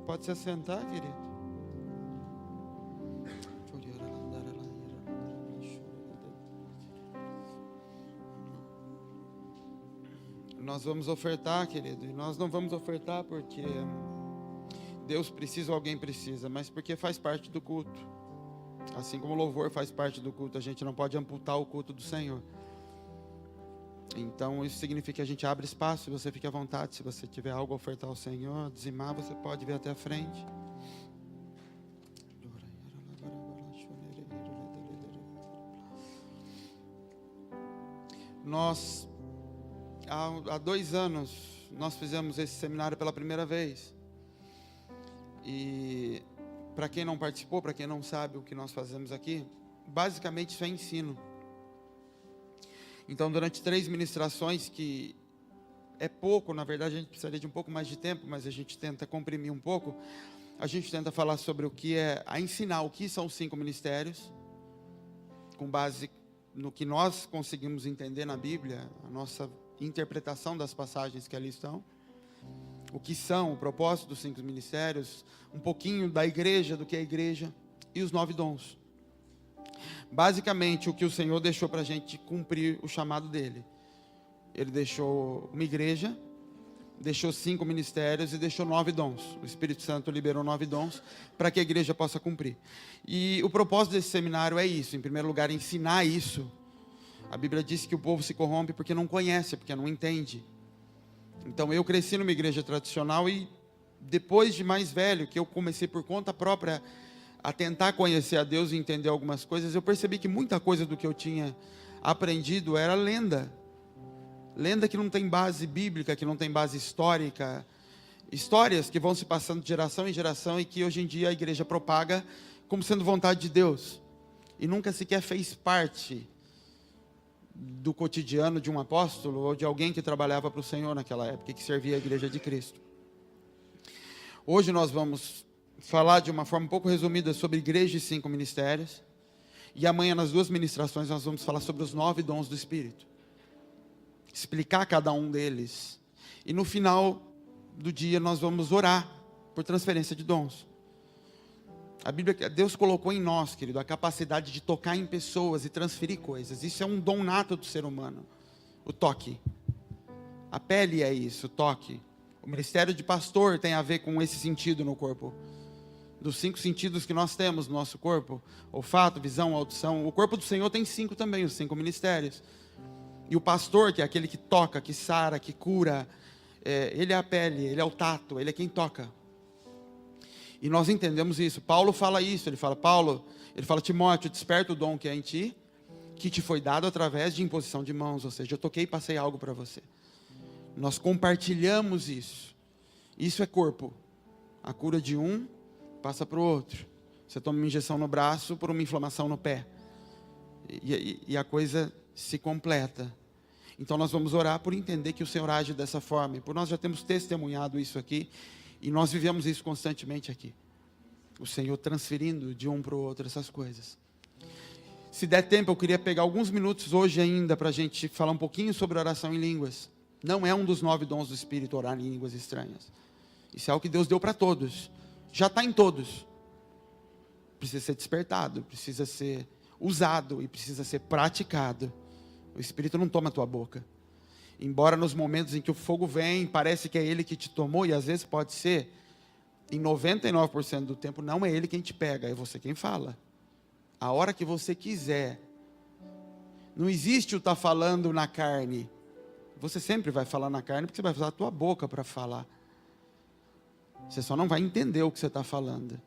Pode se assentar, querido. Nós vamos ofertar, querido, e nós não vamos ofertar porque Deus precisa ou alguém precisa, mas porque faz parte do culto. Assim como o louvor faz parte do culto, a gente não pode amputar o culto do Senhor. Então isso significa que a gente abre espaço, você fique à vontade. Se você tiver algo a ofertar ao Senhor, dizimar, você pode vir até a frente. Nós, há 2 anos, nós fizemos esse seminário pela primeira vez. E para quem não participou, para quem não sabe o que nós fazemos aqui, basicamente isso é ensino. Então, durante 3 ministrações, que é pouco, na verdade a gente precisaria de um pouco mais de tempo, mas a gente tenta comprimir um pouco, a gente tenta falar sobre o que é, a ensinar o que são os 5 ministérios, com base no que nós conseguimos entender na Bíblia, a nossa interpretação das passagens que ali estão, o que são, o propósito dos 5 ministérios, um pouquinho da igreja, do que é a igreja, e os 9 dons. Basicamente, o que o Senhor deixou para a gente cumprir o chamado dele. Ele deixou uma igreja, deixou 5 ministérios e deixou 9 dons. O Espírito Santo liberou 9 dons para que a igreja possa cumprir. E o propósito desse seminário é isso, em primeiro lugar, ensinar isso. A Bíblia diz que o povo se corrompe porque não conhece, porque não entende. Então eu cresci numa igreja tradicional e depois de mais velho, que eu comecei por conta própria a tentar conhecer a Deus e entender algumas coisas, eu percebi que muita coisa do que eu tinha aprendido era lenda. Lenda que não tem base bíblica, que não tem base histórica. Histórias que vão se passando de geração em geração e que hoje em dia a igreja propaga como sendo vontade de Deus. E nunca sequer fez parte do cotidiano de um apóstolo ou de alguém que trabalhava para o Senhor naquela época e que servia a igreja de Cristo. Hoje nós vamos falar de uma forma um pouco resumida sobre igreja e 5 ministérios. E amanhã nas 2 ministrações nós vamos falar sobre os 9 dons do Espírito. Explicar cada um deles. E no final do dia nós vamos orar por transferência de dons. A Bíblia, Deus colocou em nós, querido, a capacidade de tocar em pessoas e transferir coisas. Isso é um dom nato do ser humano. O toque. A pele é isso, o toque. O ministério de pastor tem a ver com esse sentido no corpo. Dos 5 sentidos que nós temos no nosso corpo: olfato, visão, audição. O corpo do Senhor tem 5 também, os 5 ministérios. E o pastor, que é aquele que toca, que sara, que cura, ele é a pele, ele é o tato, ele é quem toca. E nós entendemos isso. Paulo fala isso, ele fala, Timóteo, desperta o dom que é em ti, que te foi dado através de imposição de mãos. Ou seja, eu toquei e passei algo para você. Nós compartilhamos isso. Isso é corpo. A cura de um passa para o outro. Você toma uma injeção no braço por uma inflamação no pé. E a coisa se completa. Então nós vamos orar por entender que o Senhor age dessa forma. E por nós já temos testemunhado isso aqui. E nós vivemos isso constantemente aqui. O Senhor transferindo de um para o outro essas coisas. Se der tempo, eu queria pegar alguns minutos hoje ainda para a gente falar um pouquinho sobre oração em línguas. Não é um dos 9 dons do Espírito orar em línguas estranhas. Isso é algo que Deus deu para todos. Já está em todos. Precisa ser despertado, precisa ser usado e precisa ser praticado. O Espírito não toma a tua boca. Embora nos momentos em que o fogo vem, parece que é Ele que te tomou, e às vezes pode ser, em 99% do tempo, não é Ele quem te pega, é você quem fala. A hora que você quiser. Não existe o estar falando na carne. Você sempre vai falar na carne, porque você vai usar a tua boca para falar. Você só não vai entender o que você está falando.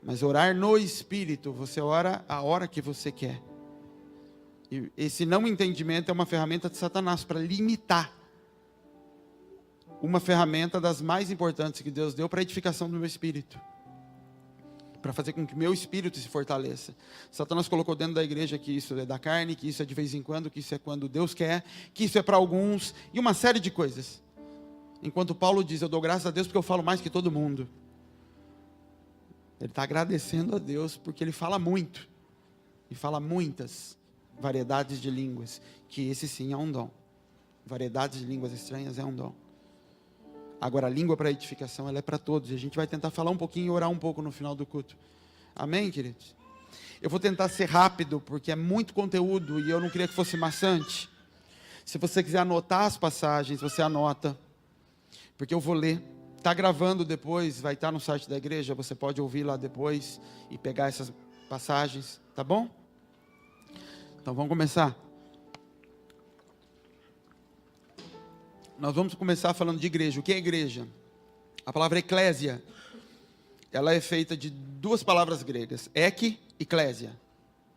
Mas orar no Espírito, você ora a hora que você quer. E esse não entendimento é uma ferramenta de Satanás para limitar. Uma ferramenta das mais importantes que Deus deu para a edificação do meu espírito. Para fazer com que o meu espírito se fortaleça. Satanás colocou dentro da igreja que isso é da carne, que isso é de vez em quando, que isso é quando Deus quer, que isso é para alguns, e uma série de coisas. Enquanto Paulo diz, eu dou graças a Deus porque eu falo mais que todo mundo. Ele está agradecendo a Deus porque ele fala muito. E fala muitas variedades de línguas, que esse sim é um dom. Variedades de línguas estranhas é um dom. Agora, a língua para edificação, ela é para todos. E a gente vai tentar falar um pouquinho e orar um pouco no final do culto. Amém, queridos? Eu vou tentar ser rápido, porque é muito conteúdo e eu não queria que fosse maçante. Se você quiser anotar as passagens, você anota, porque eu vou ler. Está gravando depois, vai estar no site da igreja, você pode ouvir lá depois e pegar essas passagens, tá bom? Então vamos começar. Nós vamos começar falando de igreja. O que é igreja? A palavra eclésia, ela é feita de duas palavras gregas, ek e clésia.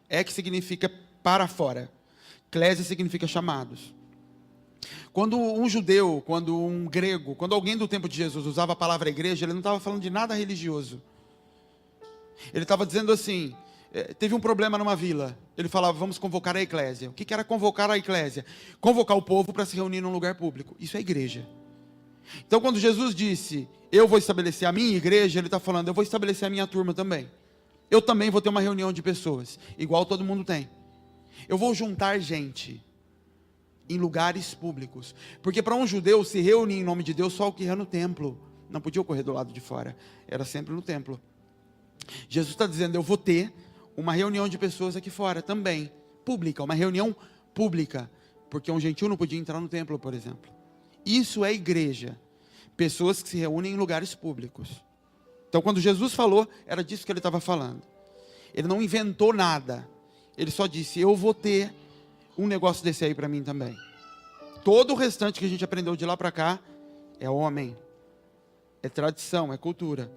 Ek significa para fora, clésia significa chamados. Quando um judeu, quando um grego, quando alguém do tempo de Jesus usava a palavra igreja, ele não estava falando de nada religioso. Ele estava dizendo assim, teve um problema numa vila, ele falava, vamos convocar a eclésia. O que era convocar a eclésia? Convocar o povo para se reunir num lugar público. Isso é igreja. Então quando Jesus disse, eu vou estabelecer a minha igreja, ele está falando, eu vou estabelecer a minha turma também. Eu também vou ter uma reunião de pessoas, igual todo mundo tem. Eu vou juntar gente em lugares públicos, porque para um judeu se reunir em nome de Deus só ocorria no templo, não podia ocorrer do lado de fora, era sempre no templo. Jesus está dizendo, eu vou ter uma reunião de pessoas aqui fora também, pública, uma reunião pública, porque um gentil não podia entrar no templo, por exemplo. Isso é igreja, pessoas que se reúnem em lugares públicos. Então quando Jesus falou, era disso que ele estava falando. Ele não inventou nada, ele só disse, eu vou ter um negócio desse aí para mim também. Todo o restante que a gente aprendeu de lá para cá é homem, é tradição, é cultura.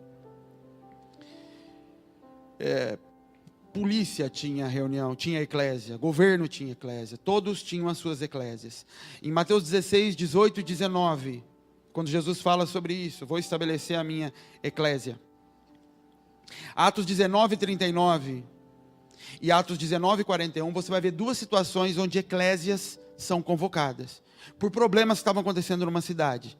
Polícia tinha reunião, tinha eclésia, governo tinha eclésia, todos tinham as suas eclésias. Em Mateus 16, 18 e 19, quando Jesus fala sobre isso, vou estabelecer a minha eclésia. Atos 19, 39 e Atos 19, 41, você vai ver duas situações onde eclésias são convocadas, por problemas que estavam acontecendo numa cidade.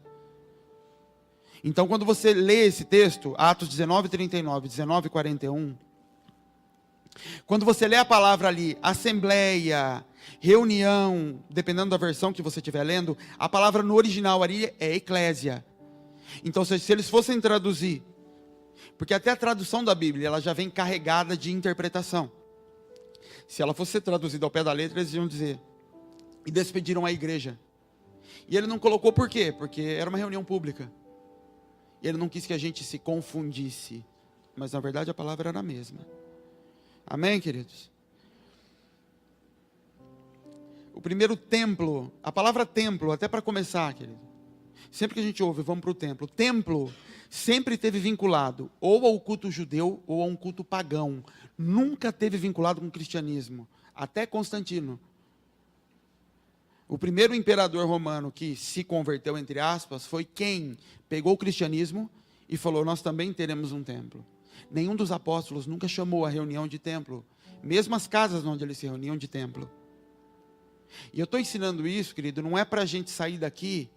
Então quando você lê esse texto, Atos 19, 39, 19, 41, quando você lê a palavra ali, assembleia, reunião, dependendo da versão que você estiver lendo, a palavra no original ali é eclésia. Então se eles fossem traduzir, porque até a tradução da Bíblia, ela já vem carregada de interpretação. Se ela fosse traduzida ao pé da letra, eles iam dizer, e despediram a igreja. E ele não colocou por quê? Porque era uma reunião pública. E ele não quis que a gente se confundisse. Mas na verdade a palavra era a mesma. Amém, queridos? O primeiro templo, a palavra templo, até para começar, querido. Sempre que a gente ouve, vamos para o templo. Templo sempre teve vinculado ou ao culto judeu ou a um culto pagão. Nunca teve vinculado com o cristianismo. Até Constantino. O primeiro imperador romano que se converteu, entre aspas, foi quem pegou o cristianismo e falou, nós também teremos um templo. Nenhum dos apóstolos nunca chamou a reunião de templo. Mesmo as casas onde eles se reuniam de templo. E eu estou ensinando isso, querido, não é para a gente sair daqui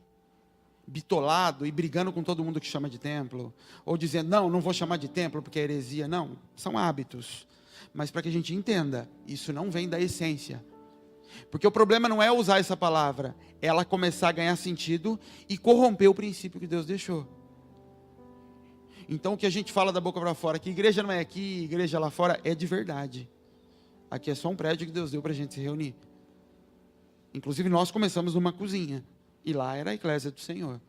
bitolado e brigando com todo mundo que chama de templo, ou dizendo, não vou chamar de templo porque é heresia. Não, são hábitos. Mas para que a gente entenda, isso não vem da essência. Porque o problema não é usar essa palavra, ela começar a ganhar sentido e corromper o princípio que Deus deixou. Então o que a gente fala da boca para fora, que igreja não é aqui, igreja lá fora, é de verdade. Aqui é só um prédio que Deus deu para a gente se reunir. Inclusive nós começamos numa cozinha, e lá era a eclésia do Senhor.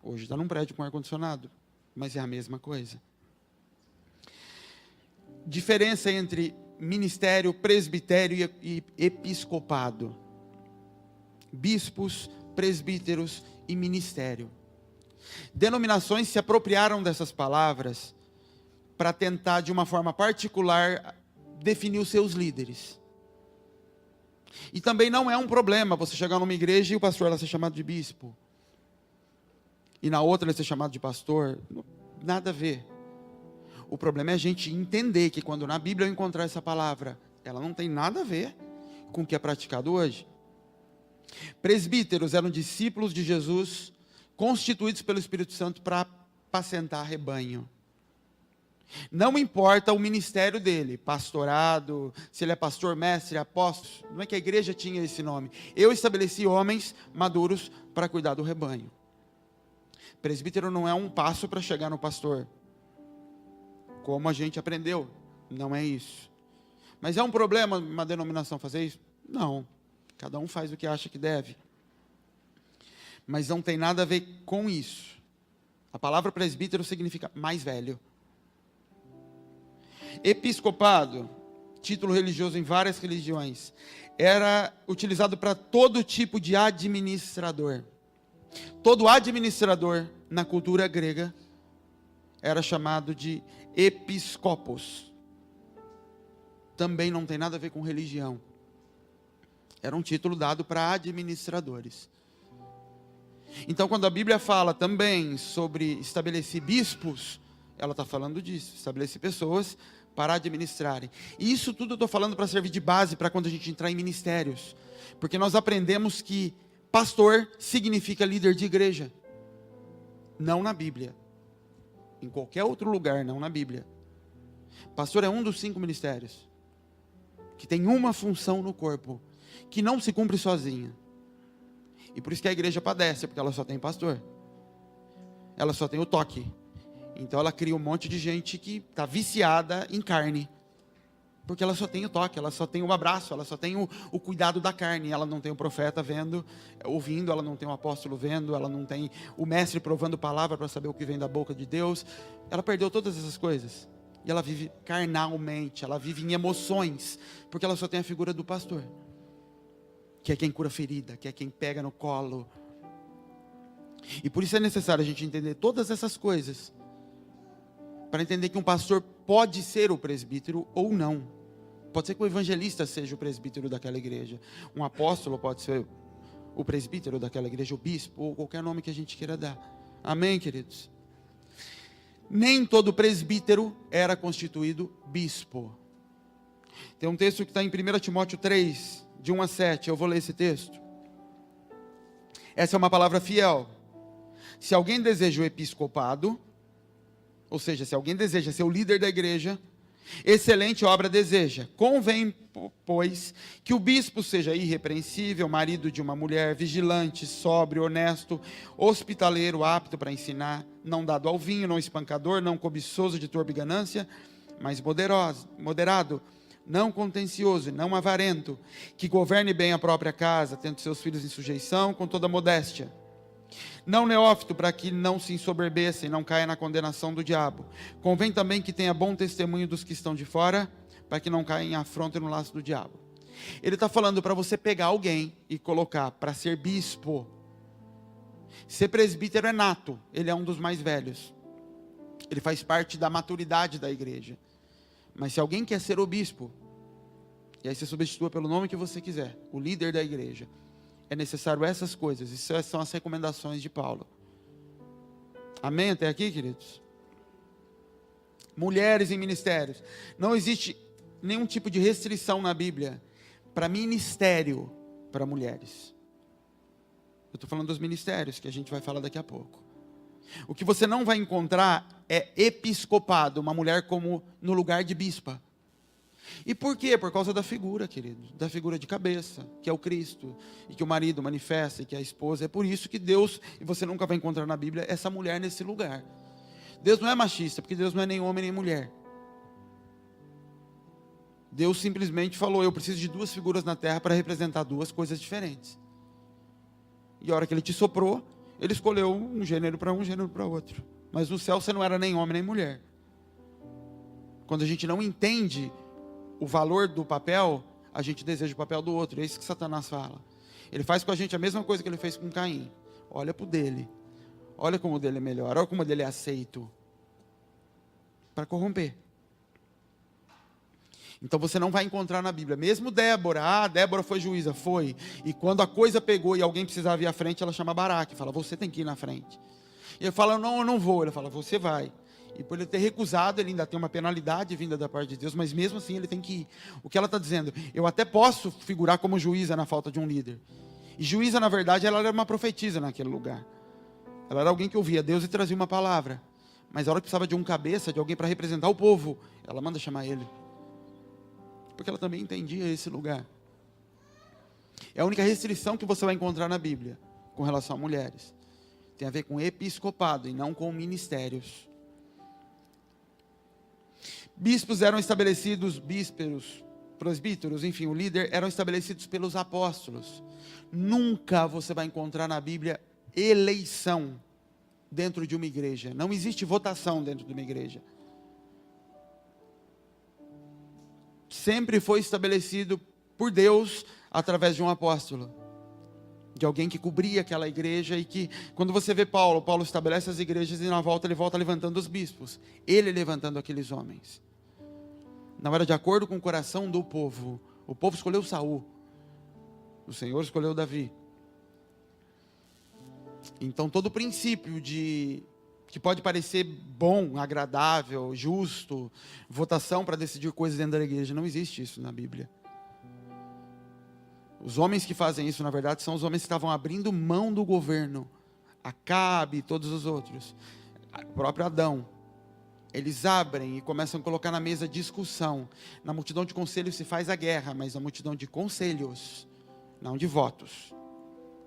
Hoje está num prédio com ar-condicionado, mas é a mesma coisa. Diferença entre ministério, presbitério e episcopado. Bispos, presbíteros e ministério. Denominações se apropriaram dessas palavras para tentar, de uma forma particular, definir os seus líderes. E também não é um problema você chegar numa igreja e o pastor lá ser chamado de bispo. E na outra ele ser chamado de pastor. Nada a ver. O problema é a gente entender que quando na Bíblia eu encontrar essa palavra, ela não tem nada a ver com o que é praticado hoje. Presbíteros eram discípulos de Jesus, constituídos pelo Espírito Santo para apacentar rebanho. Não importa o ministério dele, pastorado, se ele é pastor, mestre, apóstolo, não é que a igreja tinha esse nome. Eu estabeleci homens maduros para cuidar do rebanho. Presbítero não é um passo para chegar no pastor, como a gente aprendeu. Não é isso. Mas é um problema uma denominação fazer isso? Não. Cada um faz o que acha que deve. Mas não tem nada a ver com isso. A palavra presbítero significa mais velho. Episcopado, título religioso em várias religiões, era utilizado para todo tipo de administrador. Todo administrador na cultura grega era chamado de episcopos. Também não tem nada a ver com religião. Era um título dado para administradores. Então, quando a Bíblia fala também sobre estabelecer bispos, ela está falando disso, estabelecer pessoas para administrarem. E isso tudo eu estou falando para servir de base para quando a gente entrar em ministérios. Porque nós aprendemos que pastor significa líder de igreja. Não na Bíblia. Em qualquer outro lugar, não na Bíblia. Pastor é um dos 5 ministérios. Que tem uma função no corpo. Que não se cumpre sozinha. E por isso que a igreja padece, porque ela só tem pastor. Ela só tem o toque. Então ela cria um monte de gente que está viciada em carne. Porque ela só tem o toque, ela só tem o abraço, ela só tem o cuidado da carne. Ela não tem o profeta vendo, ouvindo, ela não tem o apóstolo vendo, ela não tem o mestre provando palavra para saber o que vem da boca de Deus. Ela perdeu todas essas coisas. E ela vive carnalmente, ela vive em emoções, porque ela só tem a figura do pastor. Que é quem cura ferida, que é quem pega no colo. E por isso é necessário a gente entender todas essas coisas, para entender que um pastor pode ser o presbítero ou não. Pode ser que o evangelista seja o presbítero daquela igreja. Um apóstolo pode ser o presbítero daquela igreja, o bispo, ou qualquer nome que a gente queira dar. Amém, queridos? Nem todo presbítero era constituído bispo. Tem um texto que está em 1 Timóteo 3, de 1 a 7, eu vou ler esse texto. Essa é uma palavra fiel. Se alguém deseja o episcopado, ou seja, se alguém deseja ser o líder da igreja, excelente obra deseja. Convém, pois, que o bispo seja irrepreensível, marido de uma mulher, vigilante, sóbrio, honesto, hospitaleiro, apto para ensinar, não dado ao vinho, não espancador, não cobiçoso de turba e ganância, mas moderado, não contencioso, não avarento, que governe bem a própria casa, tendo seus filhos em sujeição, com toda modéstia. Não neófito, para que não se ensoberbeça e não caia na condenação do diabo. Convém também que tenha bom testemunho dos que estão de fora, para que não caia em afronta e no laço do diabo. Ele está falando para você pegar alguém e colocar para ser bispo. Ser presbítero é nato, ele é um dos mais velhos. Ele faz parte da maturidade da igreja. Mas se alguém quer ser o bispo, e aí você substitua pelo nome que você quiser, o líder da igreja, é necessário essas coisas. Isso são as recomendações de Paulo. Amém até aqui, queridos? Mulheres em ministérios. Não existe nenhum tipo de restrição na Bíblia para ministério para mulheres. Eu estou falando dos ministérios, que a gente vai falar daqui a pouco. O que você não vai encontrar é episcopado, uma mulher como no lugar de bispa. E por quê? Por causa da figura, querido, da figura de cabeça, que é o Cristo, e que o marido manifesta, e que a esposa. É por isso que Deus, e você nunca vai encontrar na Bíblia, essa mulher nesse lugar. Deus não é machista, porque Deus não é nem homem nem mulher. Deus simplesmente falou, eu preciso de 2 figuras na terra para representar 2 coisas diferentes. E a hora que Ele te soprou, Ele escolheu um gênero para um, gênero para outro. Mas no céu você não era nem homem nem mulher. Quando a gente não entende o valor do papel, a gente deseja o papel do outro. É isso que Satanás fala. Ele faz com a gente a mesma coisa que ele fez com Caim. Olha para o dele. Olha como o dele é melhor. Olha como o dele é aceito. Para corromper. Então você não vai encontrar na Bíblia. Mesmo Débora. Débora foi juíza. Foi. E quando a coisa pegou e alguém precisava ir à frente, ela chama Baraque. Fala, você tem que ir na frente. E ele fala, não, eu não vou. Ele fala, você vai. E por ele ter recusado, ele ainda tem uma penalidade vinda da parte de Deus, mas mesmo assim ele tem que ir. O que ela está dizendo? Eu até posso figurar como juíza na falta de um líder. E juíza, na verdade, ela era uma profetisa naquele lugar. Ela era alguém que ouvia Deus e trazia uma palavra. Mas a hora que precisava de um cabeça, de alguém para representar o povo, ela manda chamar ele. Porque ela também entendia esse lugar. É a única restrição que você vai encontrar na Bíblia com relação a mulheres. Tem a ver com episcopado e não com ministérios. Bispos eram estabelecidos, presbíteros, enfim, o líder, eram estabelecidos pelos apóstolos. Nunca você vai encontrar na Bíblia eleição dentro de uma igreja. Não existe votação dentro de uma igreja. Sempre foi estabelecido por Deus através de um apóstolo, de alguém que cobria aquela igreja, e que, quando você vê Paulo estabelece as igrejas e na volta ele volta levantando os bispos, ele levantando aqueles homens. Não era de acordo com o coração do povo. O povo escolheu Saul, o Senhor escolheu Davi. Então todo princípio que pode parecer bom, agradável, justo, votação para decidir coisas dentro da igreja, não existe isso na Bíblia. Os homens que fazem isso, na verdade, são os homens que estavam abrindo mão do governo. Acabe e todos os outros. O próprio Adão. Eles abrem e começam a colocar na mesa discussão. Na multidão de conselhos se faz a guerra, mas na multidão de conselhos, não de votos.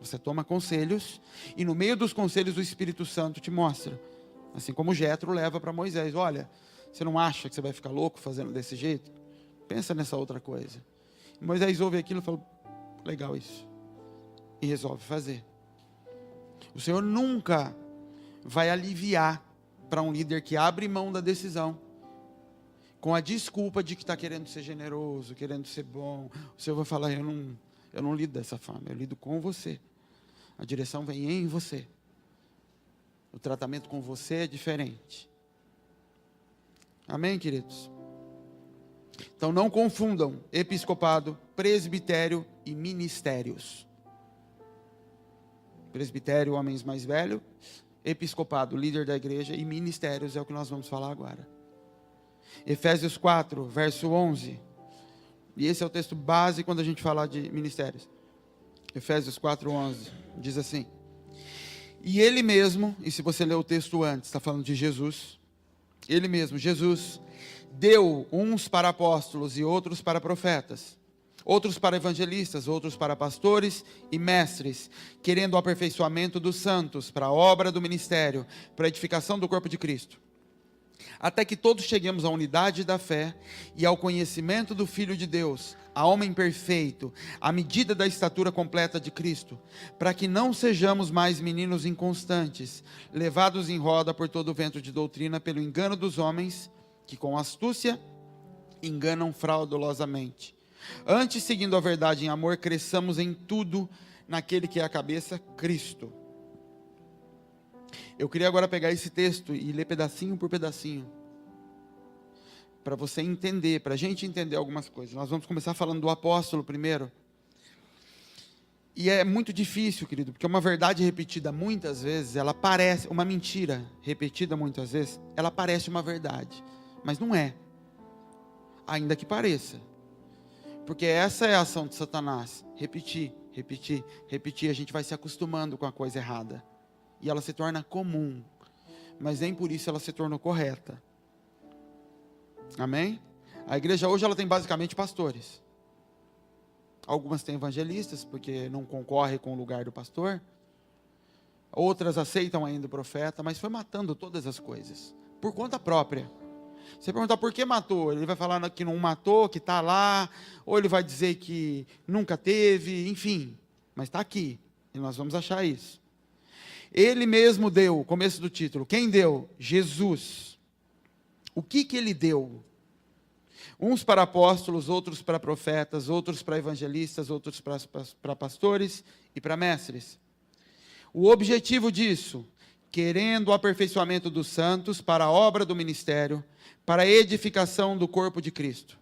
Você toma conselhos e no meio dos conselhos o Espírito Santo te mostra. Assim como Jetro leva para Moisés. Olha, você não acha que você vai ficar louco fazendo desse jeito? Pensa nessa outra coisa. E Moisés ouve aquilo e fala, legal isso. E resolve fazer. O Senhor nunca vai aliviar para um líder que abre mão da decisão, com a desculpa de que está querendo ser generoso, querendo ser bom. O Senhor vai falar, eu não lido dessa forma, eu lido com você. A direção vem em você. O tratamento com você é diferente. Amém, queridos? Então não confundam episcopado, presbitério e ministérios. Presbitério, homens mais velhos. Episcopado, líder da igreja, e ministérios é o que nós vamos falar agora. Efésios 4, verso 11. E esse é o texto base quando a gente falar de ministérios. Efésios 4, 11. Diz assim. E ele mesmo, e se você ler o texto antes, está falando de Jesus. Ele mesmo, Jesus, deu uns para apóstolos e outros para profetas. Outros para evangelistas, outros para pastores e mestres, querendo o aperfeiçoamento dos santos, para a obra do ministério, para a edificação do corpo de Cristo. Até que todos cheguemos à unidade da fé e ao conhecimento do Filho de Deus, a homem perfeito, à medida da estatura completa de Cristo, para que não sejamos mais meninos inconstantes, levados em roda por todo o vento de doutrina, pelo engano dos homens, que com astúcia enganam fraudulosamente. Antes, seguindo a verdade em amor, cresçamos em tudo naquele que é a cabeça, Cristo. Eu queria agora pegar esse texto e ler pedacinho por pedacinho, para você entender, para a gente entender algumas coisas. Nós vamos começar falando do apóstolo primeiro. E é muito difícil, querido, porque uma verdade repetida muitas vezes, ela parece, uma mentira repetida muitas vezes, ela parece uma verdade, mas não é, ainda que pareça. Porque essa é a ação de Satanás. Repetir, repetir, repetir. A gente vai se acostumando com a coisa errada. E ela se torna comum. Mas nem por isso ela se tornou correta. Amém? A igreja hoje ela tem basicamente pastores. Algumas têm evangelistas, porque não concorre com o lugar do pastor. Outras aceitam ainda o profeta, mas foi matando todas as coisas. Por conta própria. Você perguntar por que matou, ele vai falar que não matou, que está lá, ou ele vai dizer que nunca teve, enfim, mas está aqui, e nós vamos achar isso. Ele mesmo deu, começo do título, quem deu? Jesus. O que ele deu? Uns para apóstolos, outros para profetas, outros para evangelistas, outros para pastores e para mestres. O objetivo disso, querendo o aperfeiçoamento dos santos para a obra do ministério, para a edificação do corpo de Cristo.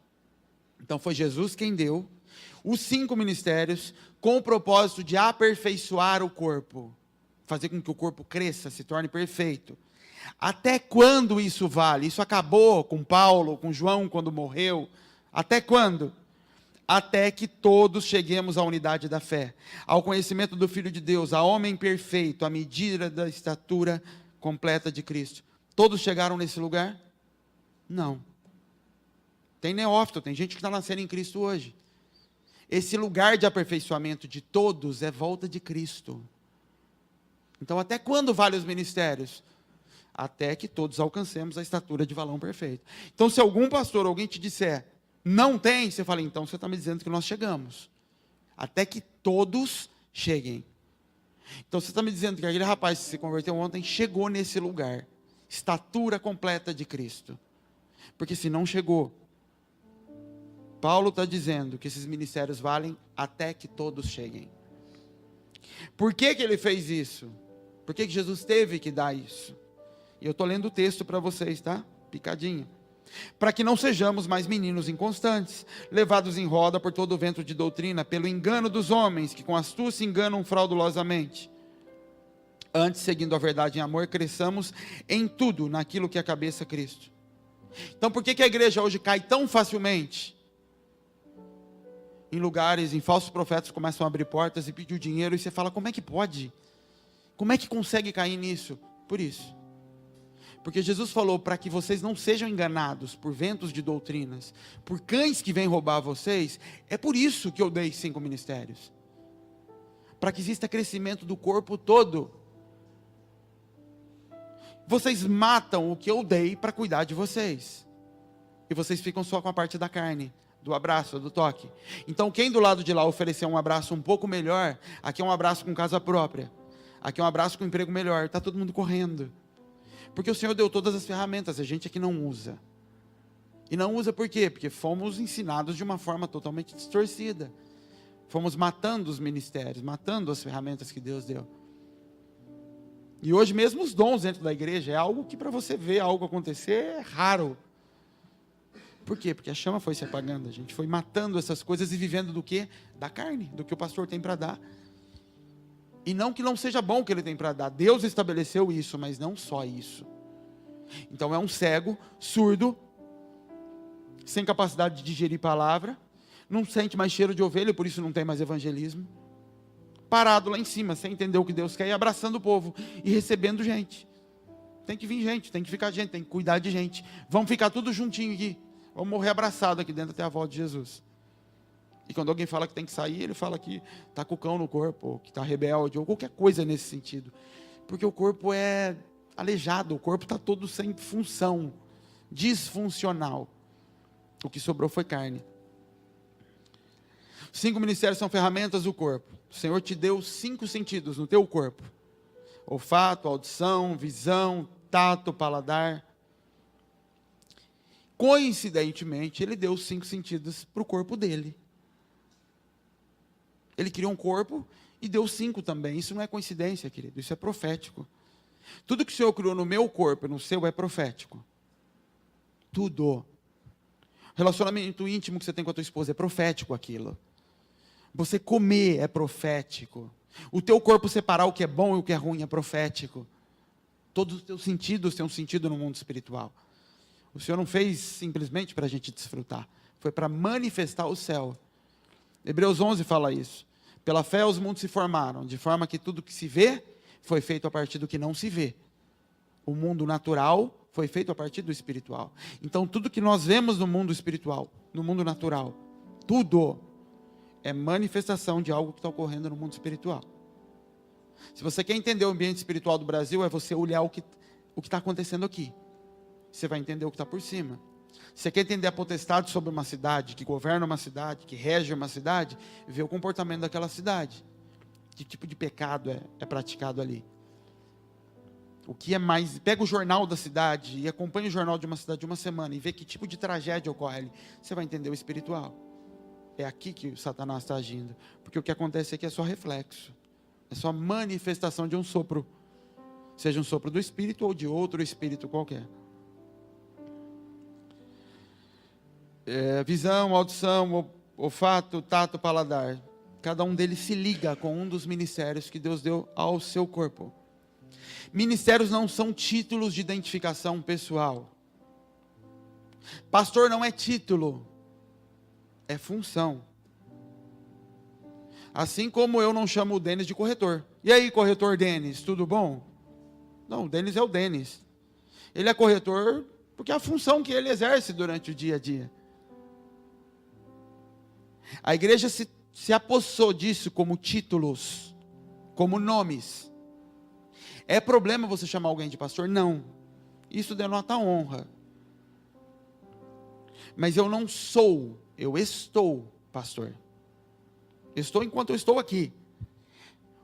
Então foi Jesus quem deu os 5 ministérios com o propósito de aperfeiçoar o corpo, fazer com que o corpo cresça, se torne perfeito. Até quando isso vale? Isso acabou com Paulo, com João quando morreu. Até quando? Até que todos cheguemos à unidade da fé, ao conhecimento do Filho de Deus, a homem perfeito, à medida da estatura completa de Cristo. Todos chegaram nesse lugar? Não. Tem neófito, tem gente que está nascendo em Cristo hoje. Esse lugar de aperfeiçoamento de todos é volta de Cristo. Então, até quando vale os ministérios? Até que todos alcancemos a estatura de varão perfeito. Então, se algum pastor, alguém te disser, não tem, você fala, então você está me dizendo que nós chegamos. Até que todos cheguem. Então, você está me dizendo que aquele rapaz que se converteu ontem chegou nesse lugar. Estatura completa de Cristo. Porque se não chegou, Paulo está dizendo que esses ministérios valem até que todos cheguem. Por que ele fez isso? Por que Jesus teve que dar isso? E eu estou lendo o texto para vocês, tá? Picadinho. Para que não sejamos mais meninos inconstantes, levados em roda por todo o vento de doutrina, pelo engano dos homens, que com astúcia enganam fraudulosamente. Antes, seguindo a verdade em amor, cresçamos em tudo, naquilo que é a cabeça Cristo. Então, por que a igreja hoje cai tão facilmente? Em lugares, em falsos profetas começam a abrir portas e pedir o dinheiro, e você fala, como é que pode? Como é que consegue cair nisso? Por isso. Porque Jesus falou para que vocês não sejam enganados por ventos de doutrinas, por cães que vêm roubar vocês. É por isso que eu dei 5 ministérios. Para que exista crescimento do corpo todo. Vocês matam o que eu dei para cuidar de vocês. E vocês ficam só com a parte da carne, do abraço, do toque. Então quem do lado de lá oferecer um abraço um pouco melhor, aqui é um abraço com casa própria. Aqui é um abraço com emprego melhor. Está todo mundo correndo. Porque o Senhor deu todas as ferramentas, a gente é que não usa. E não usa por quê? Porque fomos ensinados de uma forma totalmente distorcida. Fomos matando os ministérios, matando as ferramentas que Deus deu. E hoje mesmo os dons dentro da igreja é algo que para você ver algo acontecer é raro. Por quê? Porque a chama foi se apagando, a gente foi matando essas coisas e vivendo do quê? Da carne, do que o pastor tem para dar. E não que não seja bom o que ele tem para dar. Deus estabeleceu isso, mas não só isso. Então é um cego, surdo, sem capacidade de digerir palavra, não sente mais cheiro de ovelha, por isso não tem mais evangelismo. Parado lá em cima, sem entender o que Deus quer, e abraçando o povo, e recebendo gente. Tem que vir gente, tem que ficar gente, tem que cuidar de gente. Vamos ficar tudo juntinho aqui. Vamos morrer abraçado aqui dentro até a volta de Jesus. E quando alguém fala que tem que sair, ele fala que está com o cão no corpo, ou que está rebelde, ou qualquer coisa nesse sentido. Porque o corpo é aleijado, o corpo está todo sem função, disfuncional. O que sobrou foi carne. 5 ministérios são ferramentas do corpo. O Senhor te deu 5 sentidos no teu corpo. Olfato, audição, visão, tato, paladar. Coincidentemente, Ele deu 5 sentidos para o corpo dele. Ele criou um corpo e deu 5 também. Isso não é coincidência, querido. Isso é profético. Tudo que o Senhor criou no meu corpo e no seu é profético. Tudo. Relacionamento íntimo que você tem com a tua esposa é profético aquilo. Você comer é profético. O teu corpo separar o que é bom e o que é ruim é profético. Todos os teus sentidos têm um sentido no mundo espiritual. O Senhor não fez simplesmente para a gente desfrutar. Foi para manifestar o céu. Hebreus 11 fala isso. Pela fé os mundos se formaram, de forma que tudo que se vê foi feito a partir do que não se vê. O mundo natural foi feito a partir do espiritual. Então tudo que nós vemos no mundo espiritual, no mundo natural, tudo é manifestação de algo que está ocorrendo no mundo espiritual. Se você quer entender o ambiente espiritual do Brasil, é você olhar o que está acontecendo aqui. Você vai entender o que está por cima. Você quer entender a potestade sobre uma cidade, que governa uma cidade, que rege uma cidade, vê o comportamento daquela cidade. Que tipo de pecado é praticado ali. O que é mais... Pega o jornal da cidade e acompanha o jornal de uma cidade de uma semana e vê que tipo de tragédia ocorre ali. Você vai entender o espiritual. É aqui que o Satanás está agindo. Porque o que acontece aqui é só reflexo. É só manifestação de um sopro. Seja um sopro do Espírito ou de outro espírito qualquer. Visão, audição, olfato, tato, paladar. Cada um deles se liga com um dos ministérios que Deus deu ao seu corpo. Ministérios não são títulos de identificação pessoal. Pastor não é título, é função. Assim como eu não chamo o Denis de corretor. E aí, corretor Denis, tudo bom? Não, o Denis é o Denis. Ele é corretor porque é a função que ele exerce durante o dia a dia. A igreja se apossou disso como títulos, como nomes. É problema você chamar alguém de pastor? Não. Isso denota honra. Mas eu não sou, eu estou pastor. Estou enquanto eu estou aqui.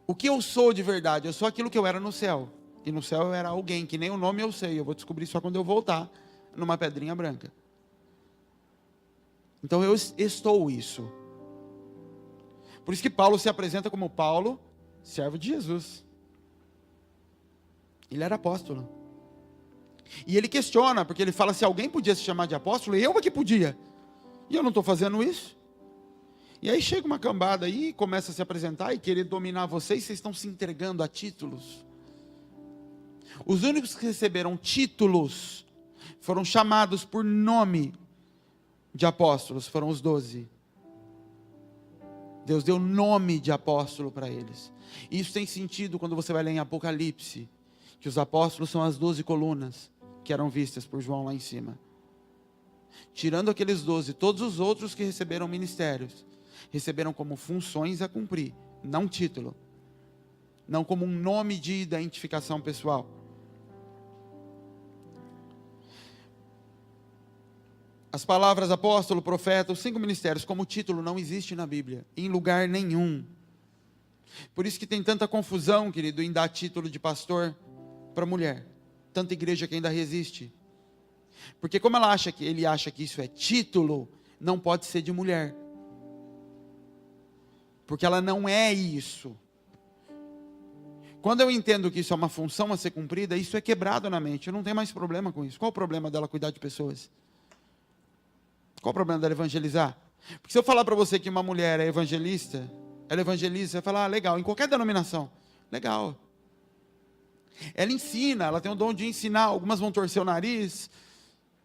O que eu sou de verdade? Eu sou aquilo que eu era no céu. E no céu eu era alguém, que nem o nome eu sei. Eu vou descobrir só quando eu voltar numa pedrinha branca. Então eu estou isso. Por isso que Paulo se apresenta como Paulo, servo de Jesus. Ele era apóstolo. E ele questiona, porque ele fala, se alguém podia se chamar de apóstolo, eu é que podia. E eu não estou fazendo isso. E aí chega uma cambada aí, e começa a se apresentar e querer dominar vocês estão se entregando a títulos. Os únicos que receberam títulos, foram chamados por nome de apóstolos, foram os 12. Deus deu nome de apóstolo para eles. E isso tem sentido quando você vai ler em Apocalipse, que os apóstolos são as 12 colunas, que eram vistas por João lá em cima. Tirando aqueles 12, todos os outros que receberam ministérios, receberam como funções a cumprir, não título, não como um nome de identificação pessoal. As palavras apóstolo, profeta, os 5 ministérios como título não existe na Bíblia, em lugar nenhum. Por isso que tem tanta confusão, querido, em dar título de pastor para mulher. Tanta igreja que ainda resiste. Porque como ele acha que isso é título, não pode ser de mulher. Porque ela não é isso. Quando eu entendo que isso é uma função a ser cumprida, isso é quebrado na mente. Eu não tenho mais problema com isso. Qual o problema dela cuidar de pessoas? Qual o problema dela evangelizar? Porque se eu falar para você que uma mulher é evangelista, ela evangeliza, você vai falar, legal, em qualquer denominação. Legal. Ela ensina, ela tem o dom de ensinar, algumas vão torcer o nariz,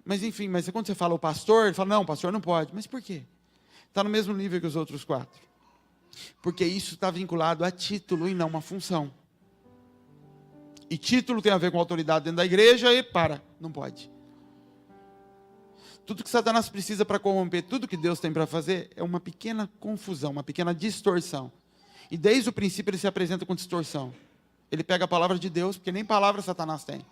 mas enfim, mas quando você fala o pastor, ele fala, não, o pastor não pode. Mas por quê? Está no mesmo nível que os outros 4. Porque isso está vinculado a título e não a função. E título tem a ver com autoridade dentro da igreja e não pode. Tudo que Satanás precisa para corromper, tudo que Deus tem para fazer, é uma pequena confusão, uma pequena distorção. E desde o princípio ele se apresenta com distorção. Ele pega a palavra de Deus, porque nem palavra Satanás tem.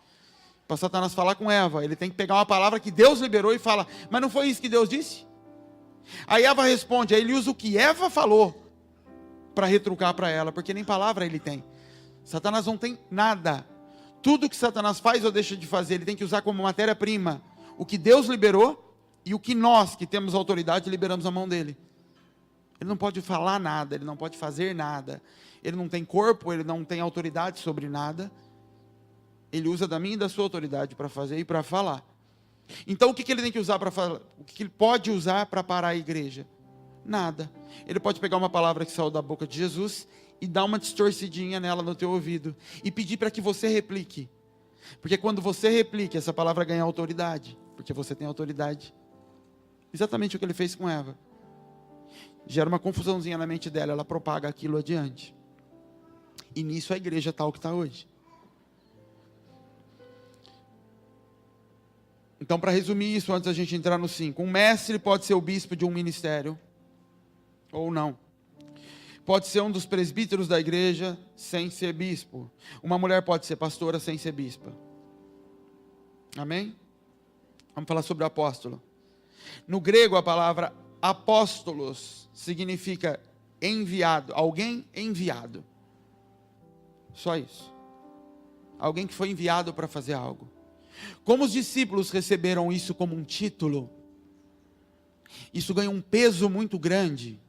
Para Satanás falar com Eva, ele tem que pegar uma palavra que Deus liberou e fala, mas não foi isso que Deus disse? Aí Eva responde, aí ele usa o que Eva falou para retrucar para ela, porque nem palavra ele tem. Satanás não tem nada. Tudo que Satanás faz ou deixa de fazer, ele tem que usar como matéria-prima o que Deus liberou e o que nós, que temos autoridade, liberamos na mão dele. Ele não pode falar nada, ele não pode fazer nada. Ele não tem corpo, ele não tem autoridade sobre nada. Ele usa da minha e da sua autoridade para fazer e para falar. Então o que ele tem que usar para falar? O que ele pode usar para parar a igreja? Nada. Ele pode pegar uma palavra que saiu da boca de Jesus e dar uma distorcidinha nela no teu ouvido e pedir para que você replique. Porque quando você replica, essa palavra ganha autoridade, porque você tem autoridade. Exatamente o que ele fez com Eva. Gera uma confusãozinha na mente dela, ela propaga aquilo adiante. E nisso a igreja está o que está hoje. Então, para resumir isso, antes da gente entrar no 5, um mestre pode ser o bispo de um ministério, ou não. Pode ser um dos presbíteros da igreja, sem ser bispo. Uma mulher pode ser pastora, sem ser bispa. Amém? Vamos falar sobre apóstolo. No grego, a palavra apóstolos significa enviado, alguém enviado. Só isso. Alguém que foi enviado para fazer algo. Como os discípulos receberam isso como um título, isso ganha um peso muito grande.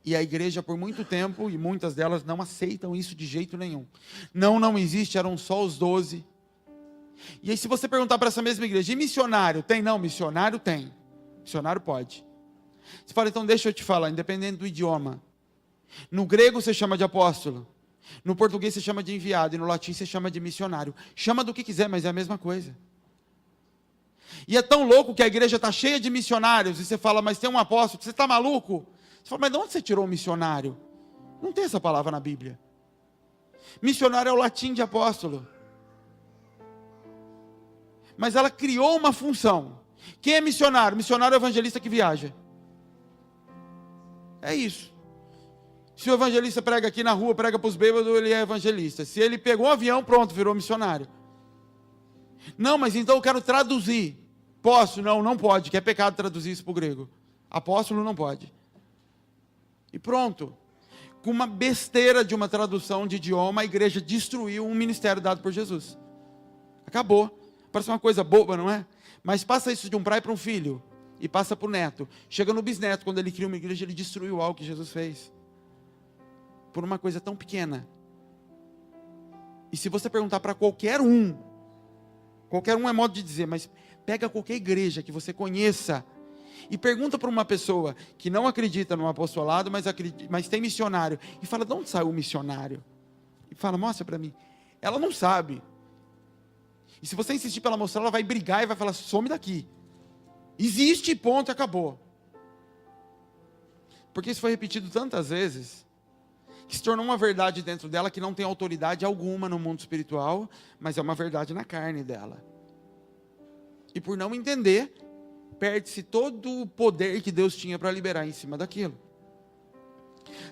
E a igreja por muito tempo, e muitas delas não aceitam isso de jeito nenhum. Não existe, eram só os 12. E aí se você perguntar para essa mesma igreja, e missionário? Tem? Não, missionário tem. Missionário pode. Você fala, então deixa eu te falar, independente do idioma. No grego você chama de apóstolo. No português você chama de enviado. E no latim você chama de missionário. Chama do que quiser, mas é a mesma coisa. E é tão louco que a igreja está cheia de missionários. E você fala, mas tem um apóstolo, você está maluco? Você fala, mas de onde você tirou o missionário? Não tem essa palavra na Bíblia. Missionário é o latim de apóstolo. Mas ela criou uma função. Quem é missionário? Missionário é o evangelista que viaja. É isso. Se o evangelista prega aqui na rua, prega para os bêbados, ele é evangelista. Se ele pegou um avião, pronto, virou missionário. Não, mas então eu quero traduzir. Posso? Não, não pode, que é pecado traduzir isso para o grego. Apóstolo não pode. E pronto. Com uma besteira de uma tradução de idioma, a igreja destruiu um ministério dado por Jesus. Acabou. Parece uma coisa boba, não é? Mas passa isso de um pai para um filho. E passa para o neto. Chega no bisneto, quando ele cria uma igreja, ele destruiu algo que Jesus fez. Por uma coisa tão pequena. E se você perguntar para qualquer um é modo de dizer, mas pega qualquer igreja que você conheça e pergunta para uma pessoa que não acredita no apostolado, mas tem missionário, e fala, de onde saiu o missionário? E fala, mostra para mim. Ela não sabe. E se você insistir para ela mostrar, ela vai brigar e vai falar, some daqui. Existe, ponto, acabou. Porque isso foi repetido tantas vezes, que se tornou uma verdade dentro dela que não tem autoridade alguma no mundo espiritual, mas é uma verdade na carne dela. E por não entender, perde-se todo o poder que Deus tinha para liberar em cima daquilo.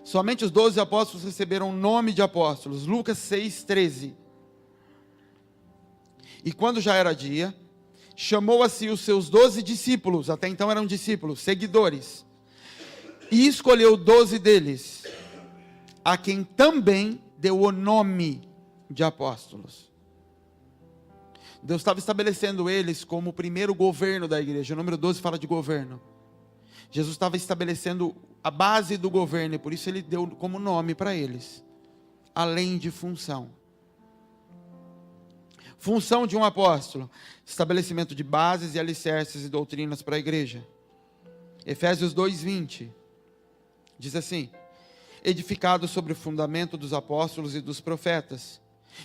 Somente os 12 apóstolos receberam o nome de apóstolos. Lucas 6,13. E quando já era dia, chamou a si os seus 12 discípulos, até então eram discípulos, seguidores, e escolheu 12 deles, a quem também deu o nome de apóstolos. Deus estava estabelecendo eles como o primeiro governo da igreja. O número 12 fala de governo. Jesus estava estabelecendo a base do governo, e por isso ele deu como nome para eles, além de função. Função de um apóstolo: estabelecimento de bases e alicerces e doutrinas para a igreja. Efésios 2:20 diz assim: edificado sobre o fundamento dos apóstolos e dos profetas,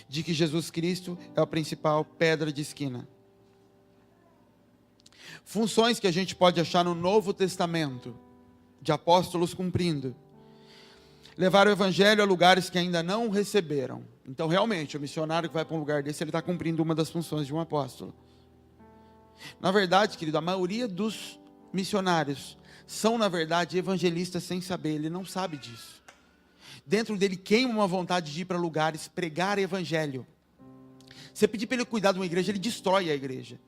de que Jesus Cristo é a principal pedra de esquina. Funções que a gente pode achar no Novo Testamento, de apóstolos cumprindo: levar o evangelho a lugares que ainda não receberam. Então, realmente, o missionário que vai para um lugar desse, ele está cumprindo uma das funções de um apóstolo. Na verdade, querido, a maioria dos missionários são, na verdade, evangelistas sem saber. Ele não sabe disso. Dentro dele queima uma vontade de ir para lugares, pregar evangelho. Você pedir para ele cuidar de uma igreja, ele destrói a igreja.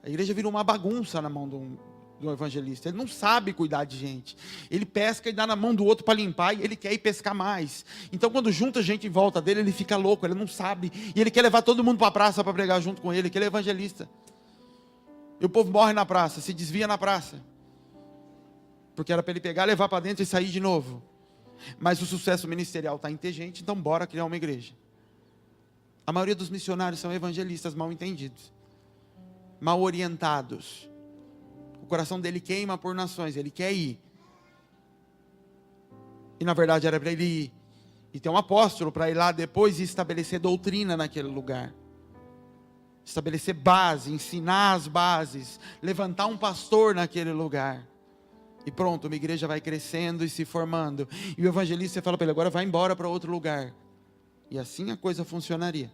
A igreja vira uma bagunça na mão de um evangelista. Ele não sabe cuidar de gente. Ele pesca e dá na mão do outro para limpar, e ele quer ir pescar mais. Então, quando junta gente em volta dele, ele fica louco, ele não sabe. E ele quer levar todo mundo para a praça para pregar junto com ele, que ele é evangelista. E o povo morre na praça, se desvia na praça. Porque era para ele pegar, levar para dentro e sair de novo. Mas o sucesso ministerial está em ter gente, então bora criar uma igreja. A maioria dos missionários são evangelistas mal entendidos, mal orientados. O coração dele queima por nações, ele quer ir. E na verdade era para ele ir. E ter um apóstolo para ir lá depois e estabelecer doutrina naquele lugar. Estabelecer base, ensinar as bases, levantar um pastor naquele lugar. E pronto, uma igreja vai crescendo e se formando. E o evangelista, você fala para ele, agora vai embora para outro lugar. E assim a coisa funcionaria.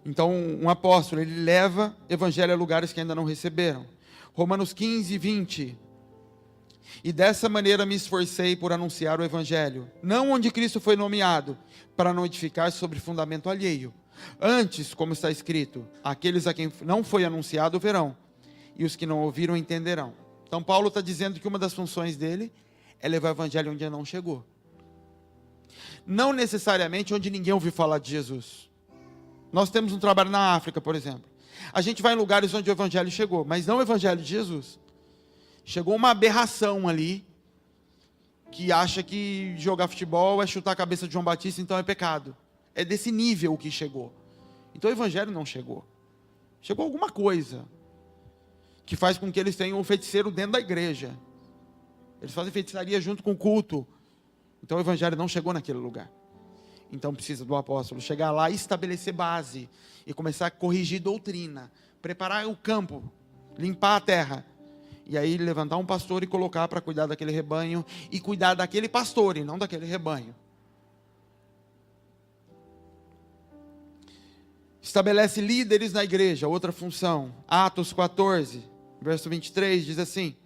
Então, um apóstolo, ele leva evangelho a lugares que ainda não receberam. Romanos 15:20. E dessa maneira me esforcei por anunciar o evangelho, não onde Cristo foi nomeado, para não edificar sobre fundamento alheio. Antes, como está escrito, aqueles a quem não foi anunciado verão, e os que não ouviram entenderão. Então Paulo está dizendo que uma das funções dele é levar o evangelho onde não chegou. Não necessariamente onde ninguém ouviu falar de Jesus. Nós temos um trabalho na África, por exemplo. A gente vai em lugares onde o evangelho chegou, mas não o evangelho de Jesus. Chegou uma aberração ali, que acha que jogar futebol é chutar a cabeça de João Batista, então é pecado. É desse nível que chegou. Então o evangelho não chegou. Chegou alguma coisa que faz com que eles tenham um feiticeiro dentro da igreja. Eles fazem feitiçaria junto com o culto. Então o evangelho não chegou naquele lugar. Então precisa do apóstolo chegar lá e estabelecer base, e começar a corrigir doutrina, preparar o campo, limpar a terra, e aí levantar um pastor e colocar para cuidar daquele rebanho, e cuidar daquele pastor e não daquele rebanho. Estabelece líderes na igreja, outra função. Atos 14, verso 23, diz assim: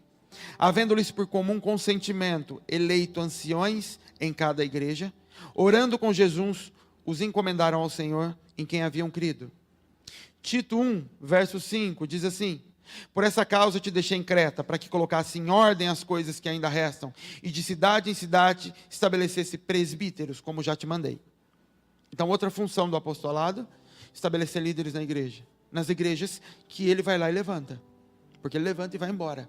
havendo-lhes por comum consentimento eleito anciões em cada igreja, orando com Jesus, os encomendaram ao Senhor em quem haviam crido. Tito 1, verso 5, diz assim: por essa causa te deixei em Creta, para que colocasse em ordem as coisas que ainda restam, e de cidade em cidade estabelecesse presbíteros, como já te mandei. Então, outra função do apostolado, estabelecer líderes na igreja. Nas igrejas que ele vai lá e levanta. Porque ele levanta e vai embora.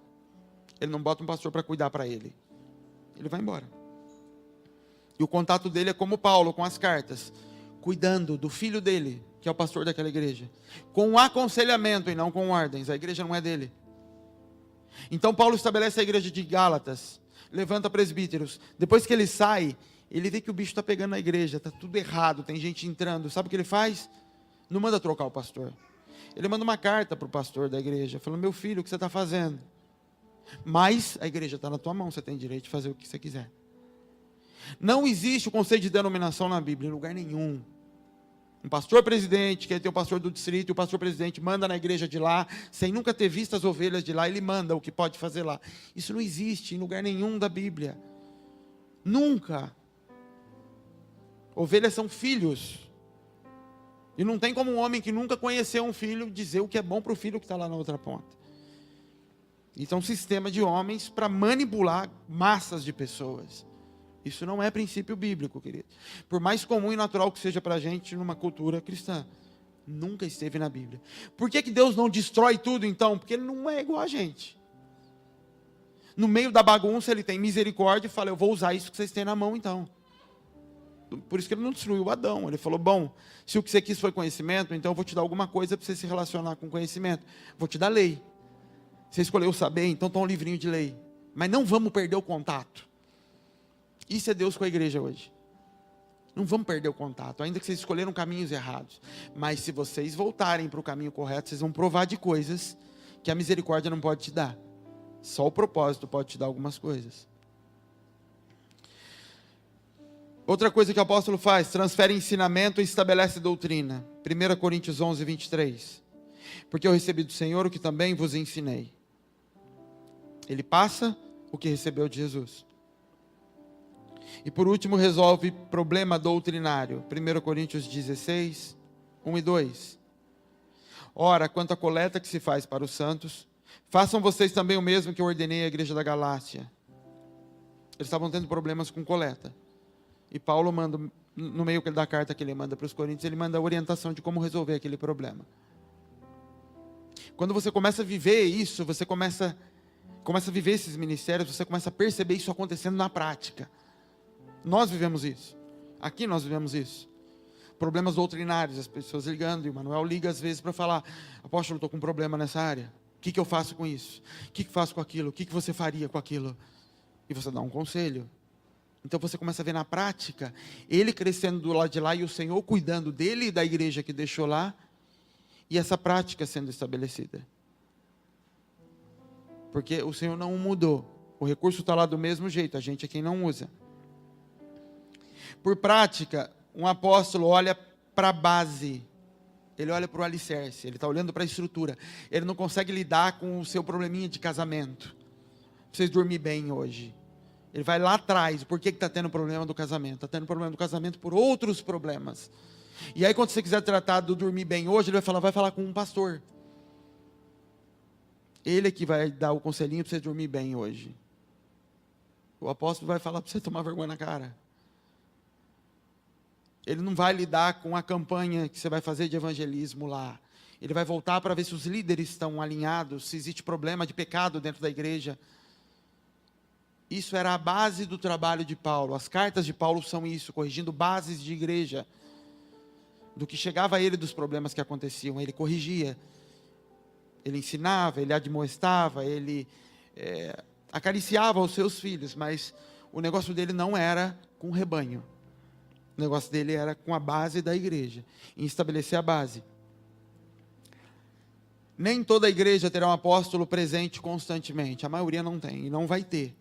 Ele não bota um pastor para cuidar para ele. Ele vai embora. E o contato dele é como Paulo, com as cartas, cuidando do filho dele, que é o pastor daquela igreja, com aconselhamento e não com ordens. A igreja não é dele. Então Paulo estabelece a igreja de Gálatas, levanta presbíteros. Depois que ele sai, ele vê que o bicho está pegando na igreja, está tudo errado, tem gente entrando. Sabe o que ele faz? Não manda trocar o pastor. Ele manda uma carta para o pastor da igreja, falando: meu filho, o que você está fazendo? Mas a igreja está na tua mão, você tem direito de fazer o que você quiser. Não existe o conceito de denominação na Bíblia, em lugar nenhum. Um pastor presidente, que é o pastor do distrito, e o pastor presidente manda na igreja de lá, sem nunca ter visto as ovelhas de lá, ele manda o que pode fazer lá. Isso não existe em lugar nenhum da Bíblia. Nunca. Ovelhas são filhos. E não tem como um homem que nunca conheceu um filho dizer o que é bom para o filho que está lá na outra ponta. Isso é um sistema de homens para manipular massas de pessoas. Isso não é princípio bíblico, querido. Por mais comum e natural que seja para a gente numa cultura cristã, nunca esteve na Bíblia. Por que Deus não destrói tudo então? Porque Ele não é igual a gente. No meio da bagunça Ele tem misericórdia e fala: eu vou usar isso que vocês têm na mão então. Por isso que Ele não destruiu Adão. Ele falou: bom, se o que você quis foi conhecimento, então eu vou te dar alguma coisa para você se relacionar com conhecimento. Vou te dar lei. Você escolheu saber, então toma um livrinho de lei. Mas não vamos perder o contato. Isso é Deus com a igreja hoje. Não vamos perder o contato, ainda que vocês escolheram caminhos errados. Mas se vocês voltarem para o caminho correto, vocês vão provar de coisas que a misericórdia não pode te dar. Só o propósito pode te dar algumas coisas. Outra coisa que o apóstolo faz: transfere ensinamento e estabelece doutrina. 1 Coríntios 11, 23. Porque eu recebi do Senhor o que também vos ensinei. Ele passa o que recebeu de Jesus. E por último resolve problema doutrinário. 1 Coríntios 16, 1 e 2. Ora, quanto à coleta que se faz para os santos, façam vocês também o mesmo que eu ordenei à igreja da Galácia. Eles estavam tendo problemas com coleta. E Paulo manda, no meio da carta que ele manda para os coríntios, ele manda a orientação de como resolver aquele problema. Quando você começa a viver isso, você começa a viver esses ministérios, você começa a perceber isso acontecendo na prática. Nós vivemos isso. Aqui nós vivemos isso. Problemas doutrinários, as pessoas ligando, e o Manuel liga às vezes para falar: apóstolo, estou com um problema nessa área. O que eu faço com isso? O que faço com aquilo? O que você faria com aquilo? E você dá um conselho. Então você começa a ver na prática, ele crescendo do lado de lá e o Senhor cuidando dele e da igreja que deixou lá, e essa prática sendo estabelecida. Porque o Senhor não mudou. O recurso está lá do mesmo jeito, a gente é quem não usa. Por prática, um apóstolo olha para a base, ele olha para o alicerce, ele está olhando para a estrutura. Ele não consegue lidar com o seu probleminha de casamento. Pra vocês dormir bem hoje. Ele vai lá atrás. Por que está tendo problema do casamento? Está tendo problema do casamento por outros problemas. E aí quando você quiser tratar do dormir bem hoje, ele vai falar com um pastor. Ele é que vai dar o conselhinho para você dormir bem hoje. O apóstolo vai falar para você tomar vergonha na cara. Ele não vai lidar com a campanha que você vai fazer de evangelismo lá. Ele vai voltar para ver se os líderes estão alinhados, se existe problema de pecado dentro da igreja. Isso era a base do trabalho de Paulo. As cartas de Paulo são isso, corrigindo bases de igreja. Do que chegava a ele dos problemas que aconteciam, ele corrigia. Ele ensinava, ele admoestava, ele acariciava os seus filhos, mas o negócio dele não era com o rebanho. O negócio dele era com a base da igreja, em estabelecer a base. Nem toda a igreja terá um apóstolo presente constantemente, a maioria não tem, e não vai ter.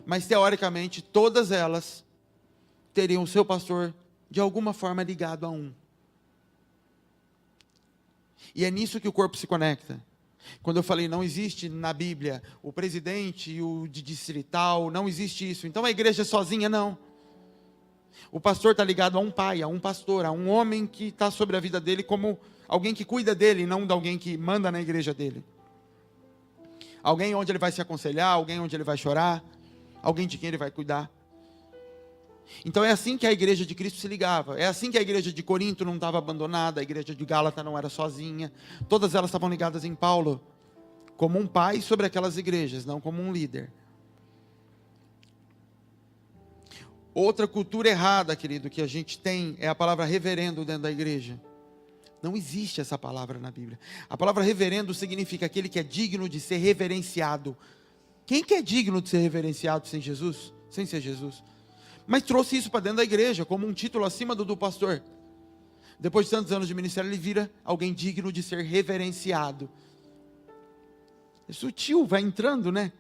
Mas teoricamente, todas elas teriam o seu pastor de alguma forma ligado a um. E é nisso que o corpo se conecta. Quando eu falei, não existe na Bíblia o presidente e o de distrital, não existe isso. Então a igreja sozinha, não. O pastor está ligado a um pai, a um pastor, a um homem que está sobre a vida dele como alguém que cuida dele, não de alguém que manda na igreja dele. Alguém onde ele vai se aconselhar, alguém onde ele vai chorar, alguém de quem ele vai cuidar. Então é assim que a igreja de Cristo se ligava. É assim que a igreja de Corinto não estava abandonada, a igreja de Gálata não era sozinha. Todas elas estavam ligadas em Paulo, como um pai sobre aquelas igrejas, não como um líder. Outra cultura errada, querido, que a gente tem é a palavra reverendo dentro da igreja. Não existe essa palavra na Bíblia. A palavra reverendo significa aquele que é digno de ser reverenciado. Quem que é digno de ser reverenciado sem Jesus? Sem ser Jesus. Mas trouxe isso para dentro da igreja, como um título acima do pastor. Depois de tantos anos de ministério, ele vira alguém digno de ser reverenciado. É sutil, vai entrando, né?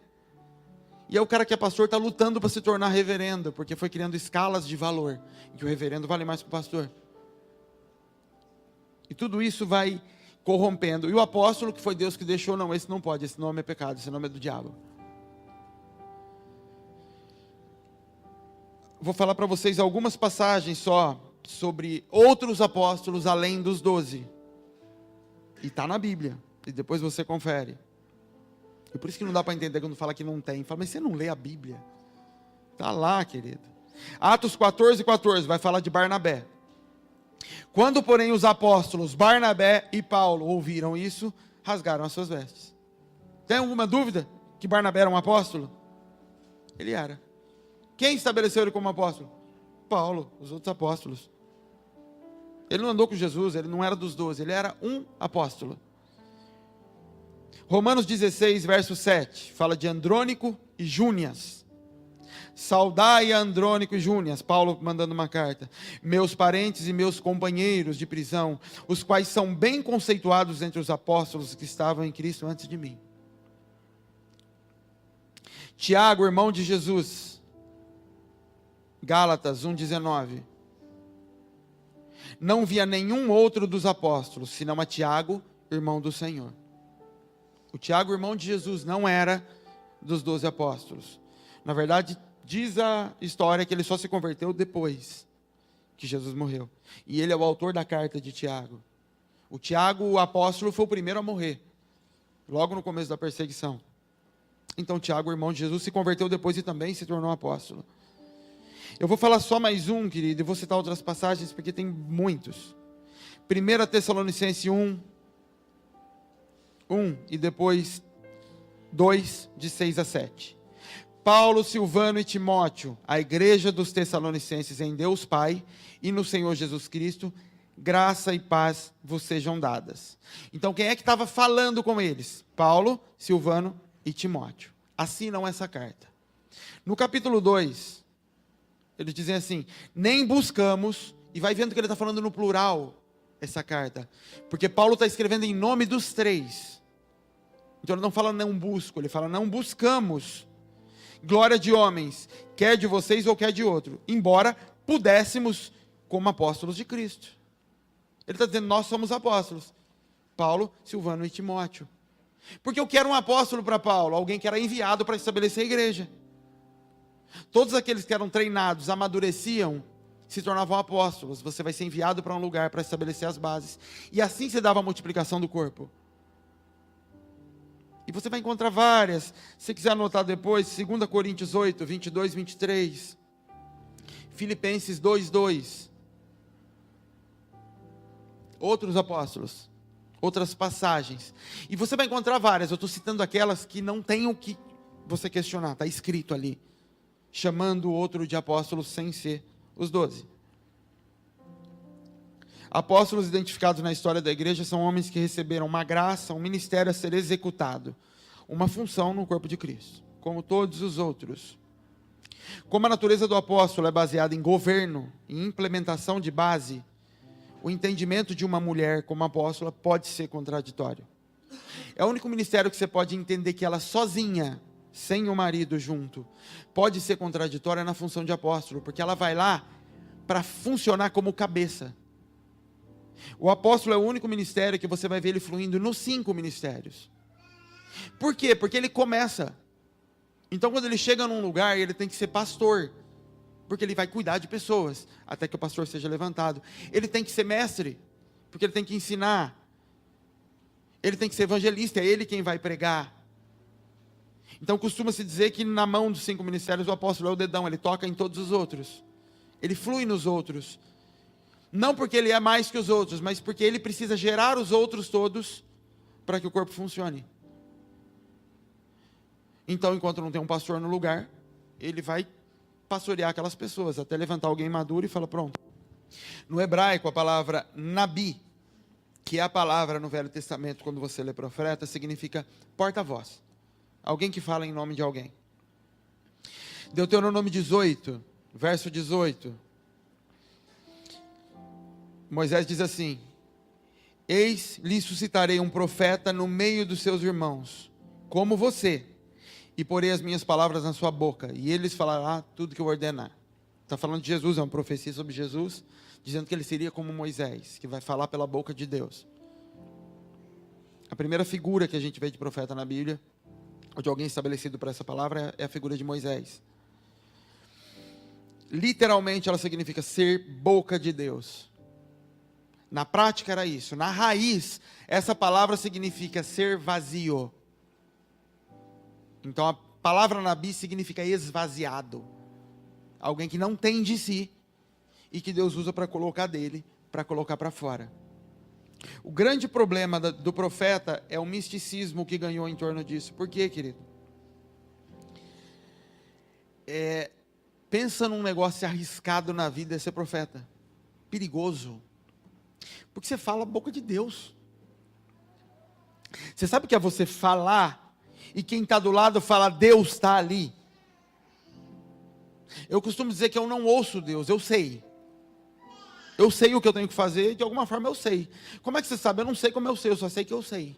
E é o cara que é pastor está lutando para se tornar reverendo, porque foi criando escalas de valor, em que o reverendo vale mais que o pastor. E tudo isso vai corrompendo. E o apóstolo, que foi Deus que deixou, não, esse não pode, esse nome é pecado, esse nome é do diabo. Vou falar para vocês algumas passagens só, sobre outros apóstolos além dos 12. E está na Bíblia, e depois você confere. E por isso que não dá para entender quando fala que não tem. Fala, mas você não lê a Bíblia? Está lá, querido. Atos 14:14, vai falar de Barnabé. Quando, porém, os apóstolos Barnabé e Paulo ouviram isso, rasgaram as suas vestes. Tem alguma dúvida que Barnabé era um apóstolo? Ele era. Quem estabeleceu ele como apóstolo? Paulo, os outros apóstolos. Ele não andou com Jesus, ele não era dos 12, ele era um apóstolo. Romanos 16, verso 7, fala de Andrônico e Júnias. Saudai a Andrônico e Júnias, Paulo mandando uma carta. Meus parentes e meus companheiros de prisão, os quais são bem conceituados entre os apóstolos que estavam em Cristo antes de mim. Tiago, irmão de Jesus. Gálatas 1,19. Não via nenhum outro dos apóstolos, senão a Tiago, irmão do Senhor. O Tiago, irmão de Jesus, não era dos 12 apóstolos. Na verdade, diz a história que ele só se converteu depois que Jesus morreu. E ele é o autor da carta de Tiago. O Tiago, o apóstolo, foi o primeiro a morrer, logo no começo da perseguição. Então, Tiago, irmão de Jesus, se converteu depois e também se tornou apóstolo. Eu vou falar só mais um, querido, e vou citar outras passagens, porque tem muitos. 1 Tessalonicenses 1, e depois 2, de 6 a 7. Paulo, Silvano e Timóteo, a igreja dos Tessalonicenses em Deus Pai e no Senhor Jesus Cristo, graça e paz vos sejam dadas. Então, quem é que estava falando com eles? Paulo, Silvano e Timóteo. Assinam essa carta. No capítulo 2, eles dizem assim, nem buscamos, e vai vendo que ele está falando no plural, essa carta, porque Paulo está escrevendo em nome dos 3. Então ele não fala não busco, ele fala não buscamos glória de homens, quer de vocês ou quer de outro, embora pudéssemos como apóstolos de Cristo. Ele está dizendo, nós somos apóstolos, Paulo, Silvano e Timóteo. Porque eu quero um apóstolo para Paulo, alguém que era enviado para estabelecer a igreja. Todos aqueles que eram treinados, amadureciam, se tornavam apóstolos. Você vai ser enviado para um lugar para estabelecer as bases. E assim se dava a multiplicação do corpo. E você vai encontrar várias. Se você quiser anotar depois, 2 Coríntios 8, 22, 23. Filipenses 2, 2. Outros apóstolos. Outras passagens. E você vai encontrar várias. Eu estou citando aquelas que não tem o que você questionar. Está escrito ali. Chamando o outro de apóstolos sem ser os 12. Apóstolos identificados na história da igreja são homens que receberam uma graça, um ministério a ser executado, uma função no corpo de Cristo, como todos os outros. Como a natureza do apóstolo é baseada em governo, em implementação de base, o entendimento de uma mulher como apóstola pode ser contraditório. É o único ministério que você pode entender que ela sozinha, sem o marido junto, pode ser contraditória na função de apóstolo, porque ela vai lá para funcionar como cabeça. O apóstolo é o único ministério que você vai ver ele fluindo nos 5 ministérios. Por quê? Porque ele começa. Então, quando ele chega num lugar, ele tem que ser pastor, porque ele vai cuidar de pessoas, até que o pastor seja levantado. Ele tem que ser mestre, porque ele tem que ensinar. Ele tem que ser evangelista, é ele quem vai pregar. Então, costuma-se dizer que na mão dos 5 ministérios, o apóstolo é o dedão, ele toca em todos os outros. Ele flui nos outros. Não porque ele é mais que os outros, mas porque ele precisa gerar os outros todos para que o corpo funcione. Então, enquanto não tem um pastor no lugar, ele vai pastorear aquelas pessoas, até levantar alguém maduro e falar, pronto. No hebraico, a palavra nabi, que é a palavra no Velho Testamento, quando você lê profeta, significa porta-voz. Alguém que fala em nome de alguém. Deuteronômio 18, verso 18. Moisés diz assim: eis, lhe suscitarei um profeta no meio dos seus irmãos, como você, e porei as minhas palavras na sua boca, e ele lhes falará tudo que eu ordenar. Está falando de Jesus, é uma profecia sobre Jesus, dizendo que ele seria como Moisés, que vai falar pela boca de Deus. A primeira figura que a gente vê de profeta na Bíblia, ou de alguém estabelecido para essa palavra, é a figura de Moisés. Literalmente ela significa ser boca de Deus. Na prática era isso. Na raiz, essa palavra significa ser vazio. Então a palavra nabi significa esvaziado. Alguém que não tem de si e que Deus usa para colocar dele, para colocar para fora. O grande problema do profeta é o misticismo que ganhou em torno disso. Por quê, querido? Pensa num negócio arriscado na vida, é ser profeta. Perigoso. Porque você fala a boca de Deus. Você sabe o que é você falar e quem está do lado fala, Deus está ali? Eu costumo dizer que eu não ouço Deus, eu sei. Eu sei o que eu tenho que fazer, de alguma forma eu sei. Como é que você sabe? Eu não sei como eu sei, eu só sei que eu sei.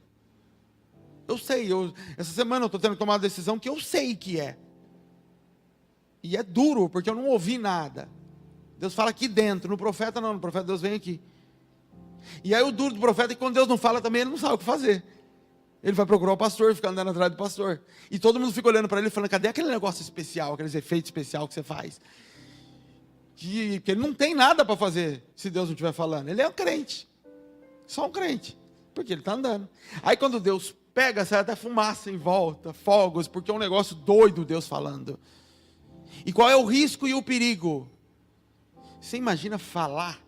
Eu sei, essa semana eu estou tendo que tomar uma decisão que eu sei que é. E é duro, porque eu não ouvi nada. Deus fala aqui dentro, no profeta não, no profeta Deus vem aqui. E aí o duro do profeta é que quando Deus não fala também, ele não sabe o que fazer. Ele vai procurar o pastor, fica andando atrás do pastor. E todo mundo fica olhando para ele falando, cadê aquele negócio especial, aqueles efeitos especiais que você faz? Que ele não tem nada para fazer, se Deus não estiver falando. Ele é um crente, só um crente, porque ele está andando. Aí quando Deus pega, sai até fumaça em volta, fogos, porque é um negócio doido Deus falando. E qual é o risco e o perigo? Você imagina falar,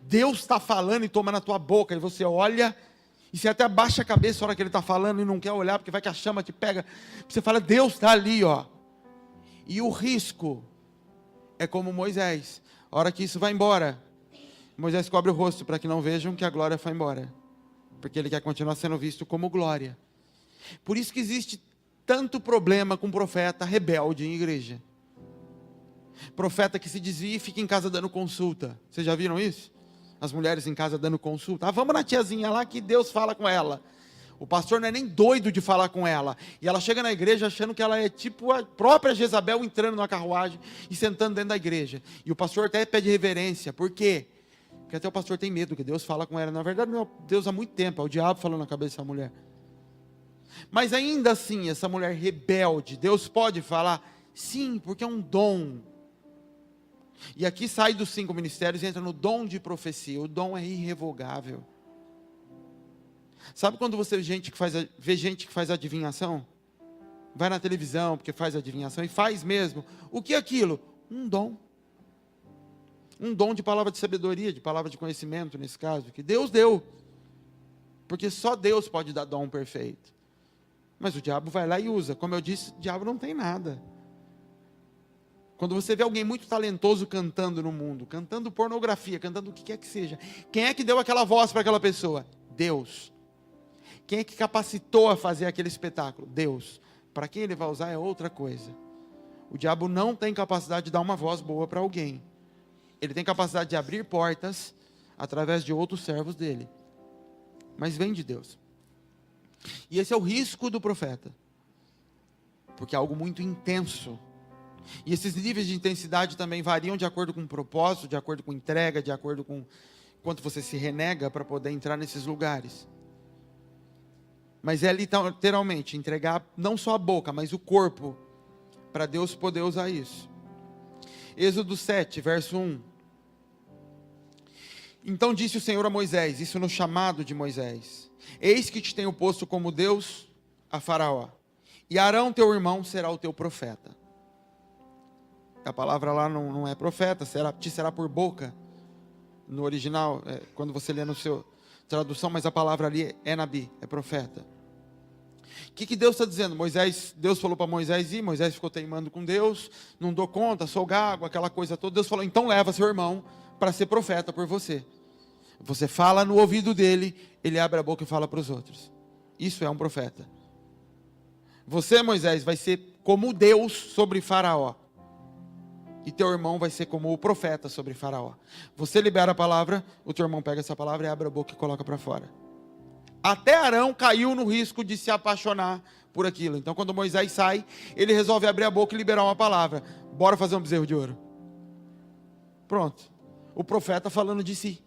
Deus está falando e toma na tua boca, e você olha, e você até abaixa a cabeça na hora que ele está falando, e não quer olhar, porque vai que a chama te pega, você fala, Deus está ali, ó. E o risco é como Moisés, a hora que isso vai embora, Moisés cobre o rosto, para que não vejam que a glória foi embora, porque ele quer continuar sendo visto como glória. Por isso que existe tanto problema com profeta rebelde em igreja. Profeta que se desvia e fica em casa dando consulta. Vocês já viram isso? As mulheres em casa dando consulta. Vamos na tiazinha lá que Deus fala com ela. O pastor não é nem doido de falar com ela. E ela chega na igreja achando que ela é tipo a própria Jezabel entrando na carruagem e sentando dentro da igreja. E o pastor até pede reverência. Por quê? Porque até o pastor tem medo que Deus fala com ela. Na verdade não é Deus há muito tempo, é o diabo falando na cabeça da mulher. Mas ainda assim, essa mulher rebelde, Deus pode falar? Sim, porque é um dom. E aqui sai dos 5 ministérios e entra no dom de profecia. O dom é irrevogável. Sabe quando você vê gente que faz adivinhação? Vai na televisão porque faz adivinhação e faz mesmo. O que é aquilo? Um dom. Um dom de palavra de sabedoria, de palavra de conhecimento nesse caso, que Deus deu. Porque só Deus pode dar dom perfeito. Mas o diabo vai lá e usa. Como eu disse, o diabo não tem nada. Quando você vê alguém muito talentoso cantando no mundo, cantando pornografia, cantando o que quer que seja, quem é que deu aquela voz para aquela pessoa? Deus. Quem é que capacitou a fazer aquele espetáculo? Deus. Para quem ele vai usar é outra coisa. O diabo não tem capacidade de dar uma voz boa para alguém. Ele tem capacidade de abrir portas através de outros servos dele. Mas vem de Deus. E esse é o risco do profeta. Porque é algo muito intenso. E esses níveis de intensidade também variam de acordo com o propósito, de acordo com entrega, de acordo com quanto você se renega para poder entrar nesses lugares. Mas é literalmente entregar não só a boca, mas o corpo, para Deus poder usar isso. Êxodo 7, verso 1. Então disse o Senhor a Moisés, isso no chamado de Moisés: eis que te tenho posto como Deus a Faraó, e Arão teu irmão será o teu profeta. A palavra lá não é profeta, te será por boca. No original, quando você lê no seu tradução, mas a palavra ali é nabi, é profeta. O que Deus está dizendo? Deus falou para Moisés ir, Moisés ficou teimando com Deus, não dou conta, sou gago, aquela coisa toda. Deus falou, então leva seu irmão para ser profeta por você. Você fala no ouvido dele, ele abre a boca e fala para os outros. Isso é um profeta. Você, Moisés, vai ser como Deus sobre Faraó. E teu irmão vai ser como o profeta sobre Faraó. Você libera a palavra, o teu irmão pega essa palavra e abre a boca e coloca para fora. Até Arão caiu no risco de se apaixonar por aquilo. Então quando Moisés sai, ele resolve abrir a boca e liberar uma palavra. Bora fazer um bezerro de ouro. Pronto. O profeta falando de si.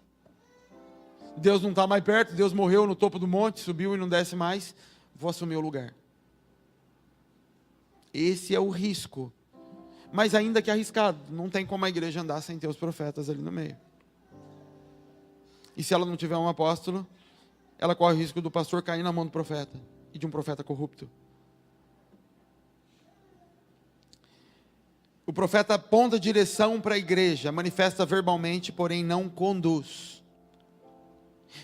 Deus não está mais perto, Deus morreu no topo do monte, subiu e não desce mais. Vou assumir o lugar. Esse é o risco. Mas ainda que arriscado, não tem como a igreja andar sem ter os profetas ali no meio. E se ela não tiver um apóstolo, ela corre o risco do pastor cair na mão do profeta, e de um profeta corrupto. O profeta aponta direção para a igreja, manifesta verbalmente, porém não conduz.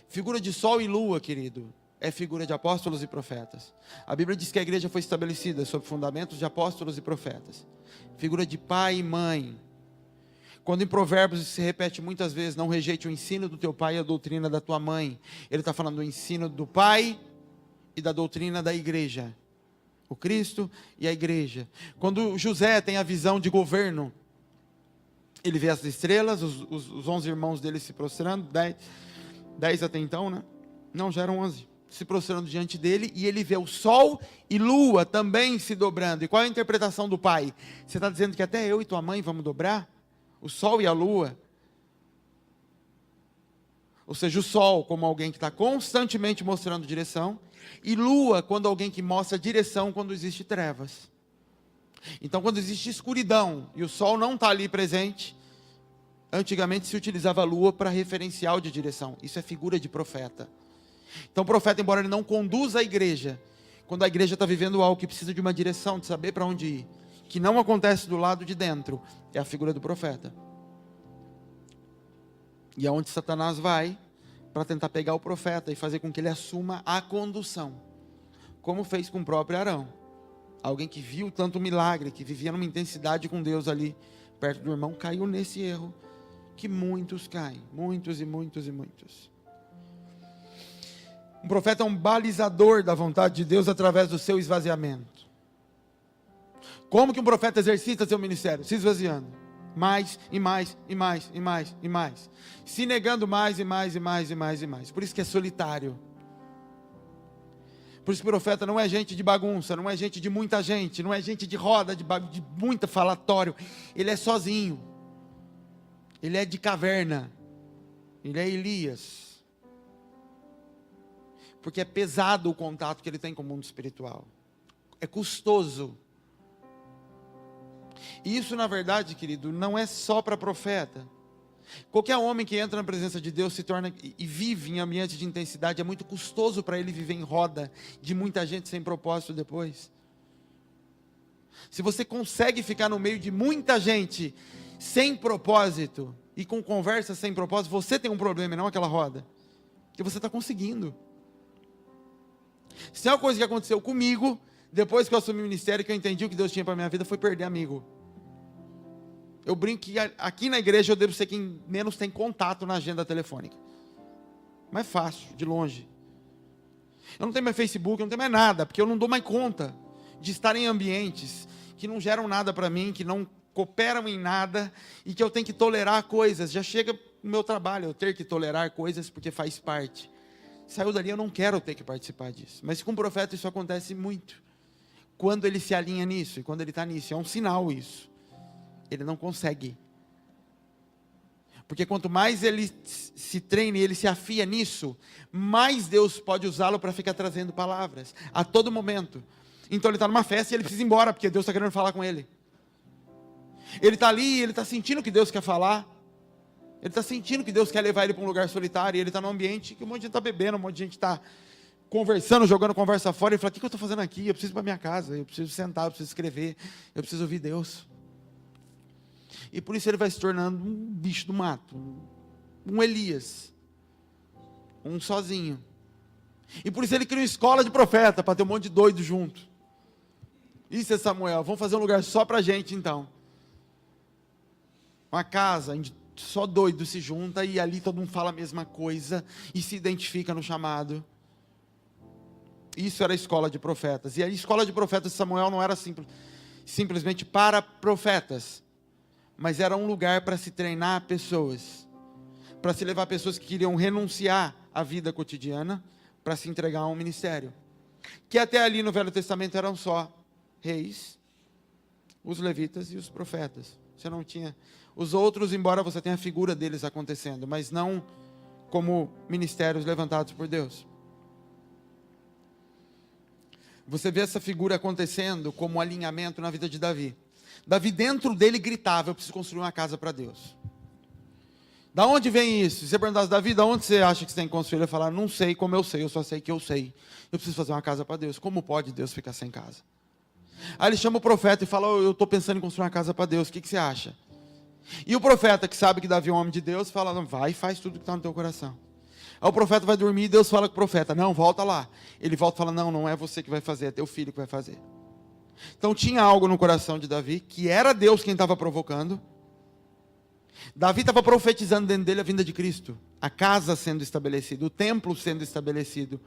Figura de sol e lua, querido, é figura de apóstolos e profetas. A Bíblia diz que a igreja foi estabelecida sob fundamentos de apóstolos e profetas. Figura de pai e mãe. Quando em Provérbios se repete muitas vezes, não rejeite o ensino do teu pai e a doutrina da tua mãe. Ele está falando do ensino do pai e da doutrina da igreja. O Cristo e a igreja. Quando José tem a visão de governo, ele vê as estrelas, os 11 irmãos dele se prostrando, 10 até então, né? Não, já eram 11. Se prostrando diante dele, e ele vê o sol e lua também se dobrando. E qual é a interpretação do pai? Você está dizendo que até eu e tua mãe vamos dobrar? O sol e a lua? Ou seja, o sol como alguém que está constantemente mostrando direção, e lua quando alguém que mostra direção quando existe trevas. Então quando existe escuridão, e o sol não está ali presente, antigamente se utilizava a lua para referencial de direção. Isso é figura de profeta. Então o profeta, embora ele não conduza a igreja, quando a igreja está vivendo algo que precisa de uma direção, de saber para onde ir, que não acontece do lado de dentro, é a figura do profeta. E é onde Satanás vai para tentar pegar o profeta e fazer com que ele assuma a condução, como fez com o próprio Arão. Alguém que viu tanto milagre, que vivia numa intensidade com Deus ali, perto do irmão, caiu nesse erro, que muitos caem, muitos e muitos e muitos. Um profeta é um balizador da vontade de Deus através do seu esvaziamento. Como que um profeta exercita seu ministério? Se esvaziando. Mais e mais e mais e mais e mais. Se negando mais e mais e mais e mais e mais. Por isso que é solitário. Por isso que o profeta não é gente de bagunça, não é gente de muita gente, não é gente de roda, de muita falatório. Ele é sozinho. Ele é de caverna. Ele é Elias. Porque é pesado o contato que ele tem com o mundo espiritual. É custoso. E isso, na verdade, querido, não é só para profeta. Qualquer homem que entra na presença de Deus se torna e vive em ambiente de intensidade, é muito custoso para ele viver em roda de muita gente sem propósito depois. Se você consegue ficar no meio de muita gente sem propósito e com conversa sem propósito, você tem um problema e não aquela roda. Que você está conseguindo. Se é uma coisa que aconteceu comigo, depois que eu assumi o ministério, que eu entendi o que Deus tinha para a minha vida, foi perder amigo. Eu brinco que aqui na igreja eu devo ser quem menos tem contato na agenda telefônica. Mais fácil, de longe. Eu não tenho mais Facebook, eu não tenho mais nada, porque eu não dou mais conta de estar em ambientes que não geram nada para mim, que não cooperam em nada, e que eu tenho que tolerar coisas. Já chega no meu trabalho, eu ter que tolerar coisas porque faz parte. Saiu dali, eu não quero ter que participar disso. Mas com o profeta isso acontece muito. Quando ele se alinha nisso, e quando ele está nisso, é um sinal isso. Ele não consegue. Porque quanto mais ele se se treina e ele se afia nisso, mais Deus pode usá-lo para ficar trazendo palavras a todo momento. Então ele está numa festa e ele precisa ir embora, porque Deus está querendo falar com ele. Ele está ali, ele está sentindo que Deus quer falar. Ele está sentindo que Deus quer levar ele para um lugar solitário. E ele está num ambiente que um monte de gente está bebendo, um monte de gente está conversando, jogando conversa fora. E ele fala, o que eu estou fazendo aqui? Eu preciso ir para minha casa, eu preciso sentar, eu preciso escrever, eu preciso ouvir Deus. E por isso ele vai se tornando um bicho do mato, um Elias, um sozinho. E por isso ele cria uma escola de profeta, para ter um monte de doido junto. Isso é Samuel, vamos fazer um lugar só para a gente então. Uma casa onde só doido se junta e ali todo mundo fala a mesma coisa e se identifica no chamado. Isso era a escola de profetas. E a escola de profetas de Samuel não era simplesmente para profetas, mas era um lugar para se treinar pessoas, para se levar pessoas que queriam renunciar à vida cotidiana para se entregar a um ministério. Que até ali no Velho Testamento eram só reis, os levitas e os profetas. Você não tinha os outros, embora você tenha a figura deles acontecendo, mas não como ministérios levantados por Deus. Você vê essa figura acontecendo como um alinhamento na vida de Davi. Davi dentro dele gritava, eu preciso construir uma casa para Deus. Da onde vem isso? Se você perguntasse, Davi, da onde você acha que você tem que construir? Ele ia falar, não sei como eu sei, eu só sei que eu sei. Eu preciso fazer uma casa para Deus. Como pode Deus ficar sem casa? Aí ele chama o profeta e fala, eu estou pensando em construir uma casa para Deus, o que você acha? E o profeta, que sabe que Davi é um homem de Deus, fala, não, vai e faz tudo que está no teu coração. Aí o profeta vai dormir e Deus fala com o profeta, não, volta lá. Ele volta e fala, não, não é você que vai fazer, é teu filho que vai fazer. Então tinha algo no coração de Davi, que era Deus quem estava provocando. Davi estava profetizando dentro dele a vinda de Cristo, a casa sendo estabelecida, o templo sendo estabelecido.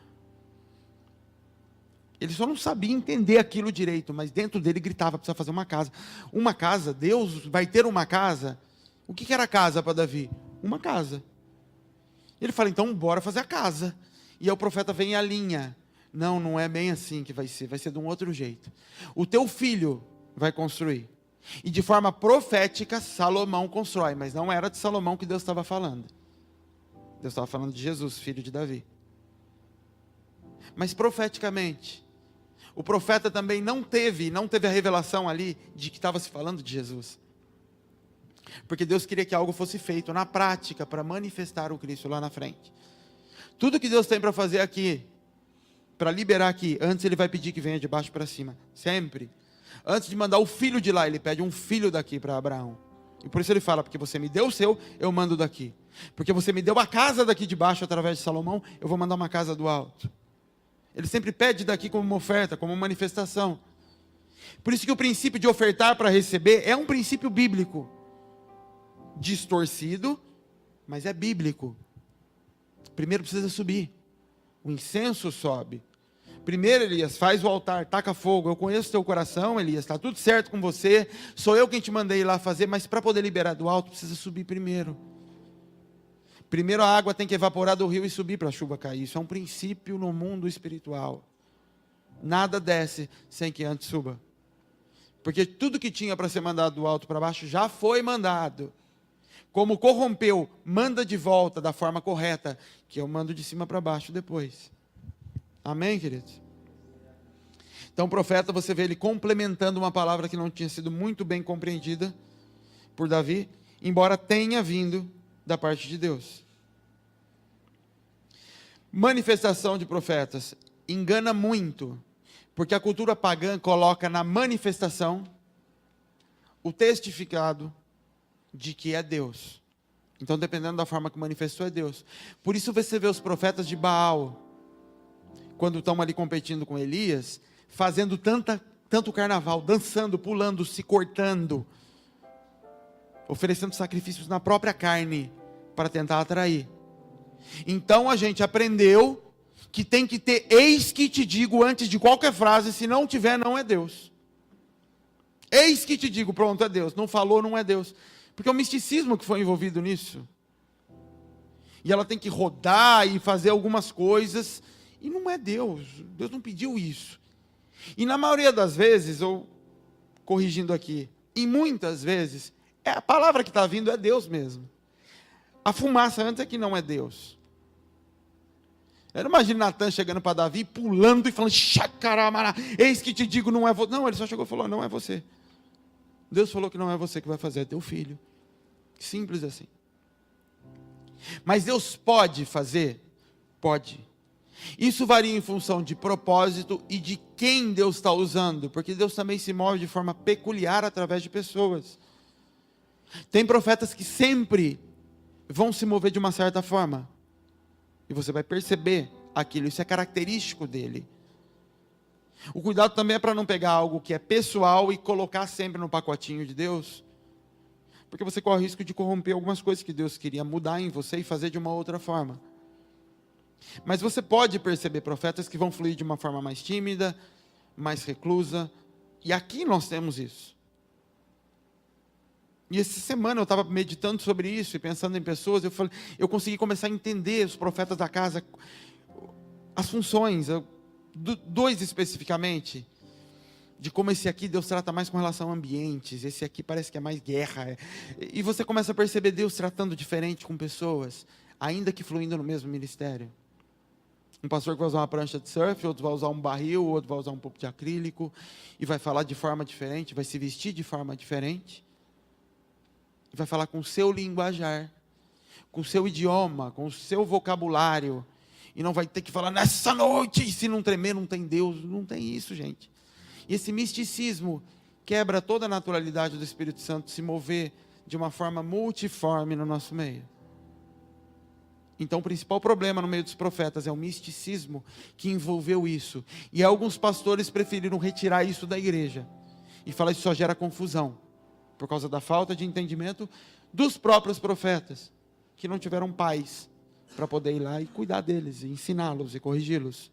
Ele só não sabia entender aquilo direito, mas dentro dele gritava, precisa fazer uma casa. Uma casa, Deus vai ter uma casa. O que era casa para Davi? Uma casa. Ele fala, então bora fazer a casa. E aí o profeta vem e alinha. Não, não é bem assim que vai ser de um outro jeito. O teu filho vai construir. E de forma profética, Salomão constrói, mas não era de Salomão que Deus estava falando. Deus estava falando de Jesus, filho de Davi. Mas profeticamente, o profeta também não teve a revelação ali de que estava se falando de Jesus. Porque Deus queria que algo fosse feito na prática para manifestar o Cristo lá na frente. Tudo que Deus tem para fazer aqui, para liberar aqui, antes ele vai pedir que venha de baixo para cima. Sempre. Antes de mandar o filho de lá, ele pede um filho daqui para Abraão. E por isso ele fala, porque você me deu o seu, eu mando daqui. Porque você me deu a casa daqui de baixo através de Salomão, eu vou mandar uma casa do alto. Ele sempre pede daqui como uma oferta, como uma manifestação. Por isso que o princípio de ofertar para receber é um princípio bíblico. Distorcido, mas é bíblico. Primeiro precisa subir. O incenso sobe. Primeiro, Elias, faz o altar, taca fogo. Eu conheço teu coração, Elias, está tudo certo com você. Sou eu quem te mandei ir lá fazer, mas para poder liberar do alto, precisa subir primeiro. Primeiro a água tem que evaporar do rio e subir para a chuva cair. Isso é um princípio no mundo espiritual. Nada desce sem que antes suba. Porque tudo que tinha para ser mandado do alto para baixo já foi mandado. Como corrompeu, manda de volta da forma correta, que eu mando de cima para baixo depois. Amém, queridos? Então o profeta, você vê ele complementando uma palavra que não tinha sido muito bem compreendida por Davi, embora tenha vindo da parte de Deus. Manifestação de profetas engana muito, porque a cultura pagã coloca na manifestação o testificado de que é Deus. Então, dependendo da forma que manifestou, é Deus. Por isso você vê os profetas de Baal, quando estão ali competindo com Elias, fazendo tanto carnaval, dançando, pulando, se cortando, oferecendo sacrifícios na própria carne, para tentar atrair. Então a gente aprendeu que tem que ter eis que te digo antes de qualquer frase, se não tiver, não é Deus. Eis que te digo, pronto, é Deus. Não falou, não é Deus. Porque é o misticismo que foi envolvido nisso. E ela tem que rodar e fazer algumas coisas, e não é Deus. Deus não pediu isso. E na maioria das vezes, ou corrigindo aqui, e muitas vezes, a palavra que está vindo é Deus mesmo. A fumaça antes é que não é Deus. Eu não imagino Natan chegando para Davi, pulando e falando, Xacaramara, eis que te digo, não é você. Não, ele só chegou e falou, não é você. Deus falou que não é você que vai fazer, é teu filho. Simples assim. Mas Deus pode fazer? Pode. Isso varia em função de propósito e de quem Deus está usando, porque Deus também se move de forma peculiar através de pessoas. Tem profetas que sempre vão se mover de uma certa forma, e você vai perceber aquilo, isso é característico dele. O cuidado também é para não pegar algo que é pessoal e colocar sempre no pacotinho de Deus, porque você corre o risco de corromper algumas coisas que Deus queria mudar em você e fazer de uma outra forma. Mas você pode perceber profetas que vão fluir de uma forma mais tímida, mais reclusa, e aqui nós temos isso. E essa semana eu estava meditando sobre isso e pensando em pessoas, eu consegui começar a entender os profetas da casa, as funções, dois especificamente, de como esse aqui Deus trata mais com relação a ambientes, esse aqui parece que é mais guerra, e você começa a perceber Deus tratando diferente com pessoas, ainda que fluindo no mesmo ministério. Um pastor que vai usar uma prancha de surf, outro vai usar um barril, outro vai usar um pouco de acrílico, e vai falar de forma diferente, vai se vestir de forma diferente, e vai falar com o seu linguajar, com o seu idioma, com o seu vocabulário, e não vai ter que falar nessa noite, e se não tremer não tem Deus, não tem isso, gente. E esse misticismo quebra toda a naturalidade do Espírito Santo se mover de uma forma multiforme no nosso meio. Então o principal problema no meio dos profetas é o misticismo que envolveu isso. E alguns pastores preferiram retirar isso da igreja. E falar que isso só gera confusão. Por causa da falta de entendimento dos próprios profetas. Que não tiveram pais para poder ir lá e cuidar deles, e ensiná-los e corrigi-los.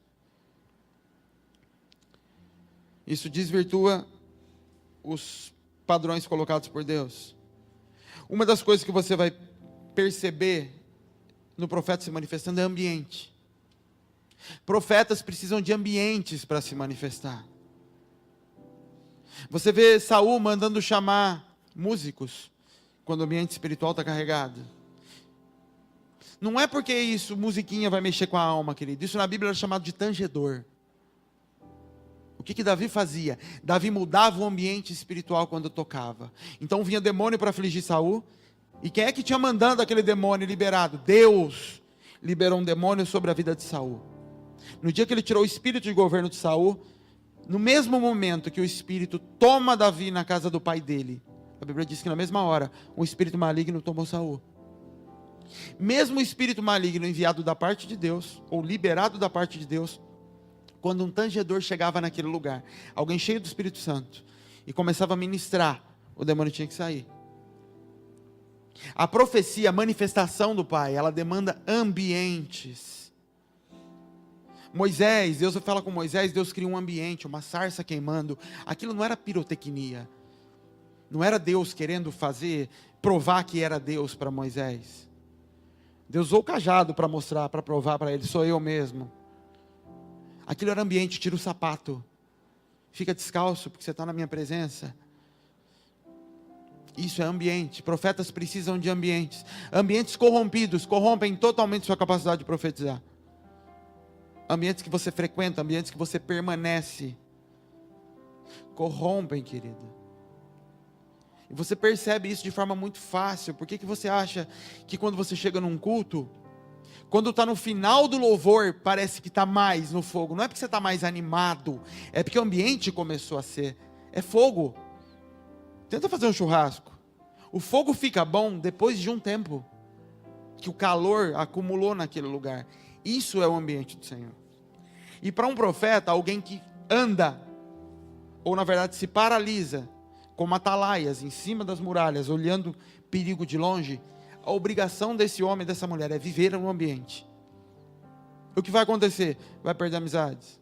Isso desvirtua os padrões colocados por Deus. Uma das coisas que você vai perceber no profeta se manifestando é ambiente. Profetas precisam de ambientes para se manifestar. Você vê Saul mandando chamar músicos quando o ambiente espiritual está carregado. Não é porque isso, musiquinha, vai mexer com a alma, querido. Isso na Bíblia era chamado de tangedor. O que Davi fazia? Davi mudava o ambiente espiritual quando tocava. Então vinha demônio para afligir Saul. E quem é que tinha mandado aquele demônio liberado? Deus liberou um demônio sobre a vida de Saul. No dia que ele tirou o espírito de governo de Saul, no mesmo momento que o espírito toma Davi na casa do pai dele, a Bíblia diz que na mesma hora, um espírito maligno tomou Saul. Mesmo o espírito maligno enviado da parte de Deus, ou liberado da parte de Deus, quando um tangedor chegava naquele lugar, alguém cheio do Espírito Santo, e começava a ministrar, o demônio tinha que sair. A profecia, a manifestação do Pai, ela demanda ambientes. Moisés, Deus fala com Moisés, Deus cria um ambiente, uma sarça queimando. Aquilo não era pirotecnia. Não era Deus querendo provar que era Deus para Moisés. Deus usou o cajado para mostrar, para provar para ele, sou eu mesmo. Aquilo era ambiente, tira o sapato. Fica descalço, porque você está na minha presença. Isso é ambiente. Profetas precisam de ambientes. Ambientes corrompidos corrompem totalmente sua capacidade de profetizar. Ambientes que você frequenta, ambientes que você permanece, corrompem, querido. E você percebe isso de forma muito fácil. Por que você acha que quando você chega num culto, quando está no final do louvor, parece que está mais no fogo? Não é porque você está mais animado, é porque o ambiente começou a ser. É fogo. Tenta fazer um churrasco. O fogo fica bom depois de um tempo que o calor acumulou naquele lugar. Isso é o ambiente do Senhor. E para um profeta, alguém que anda, ou na verdade se paralisa, como atalaias em cima das muralhas, olhando perigo de longe, a obrigação desse homem e dessa mulher é viver no ambiente. O que vai acontecer? Vai perder amizades,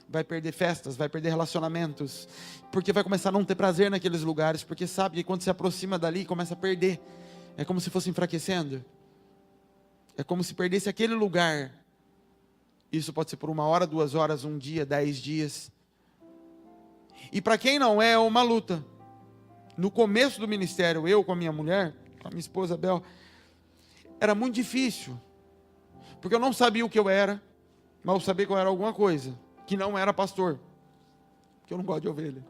vai perder festas, vai perder relacionamentos, porque vai começar a não ter prazer naqueles lugares, porque sabe que quando se aproxima dali, começa a perder. É como se fosse enfraquecendo. É como se perdesse aquele lugar. Isso pode ser por 1 hora, 2 horas, 1 dia, 10 dias. E para quem não é uma luta. No começo do ministério, eu com a minha mulher, com a minha esposa Bel, era muito difícil, porque eu não sabia o que eu era, mas eu sabia que eu era alguma coisa, que não era pastor, porque eu não gosto de ovelha.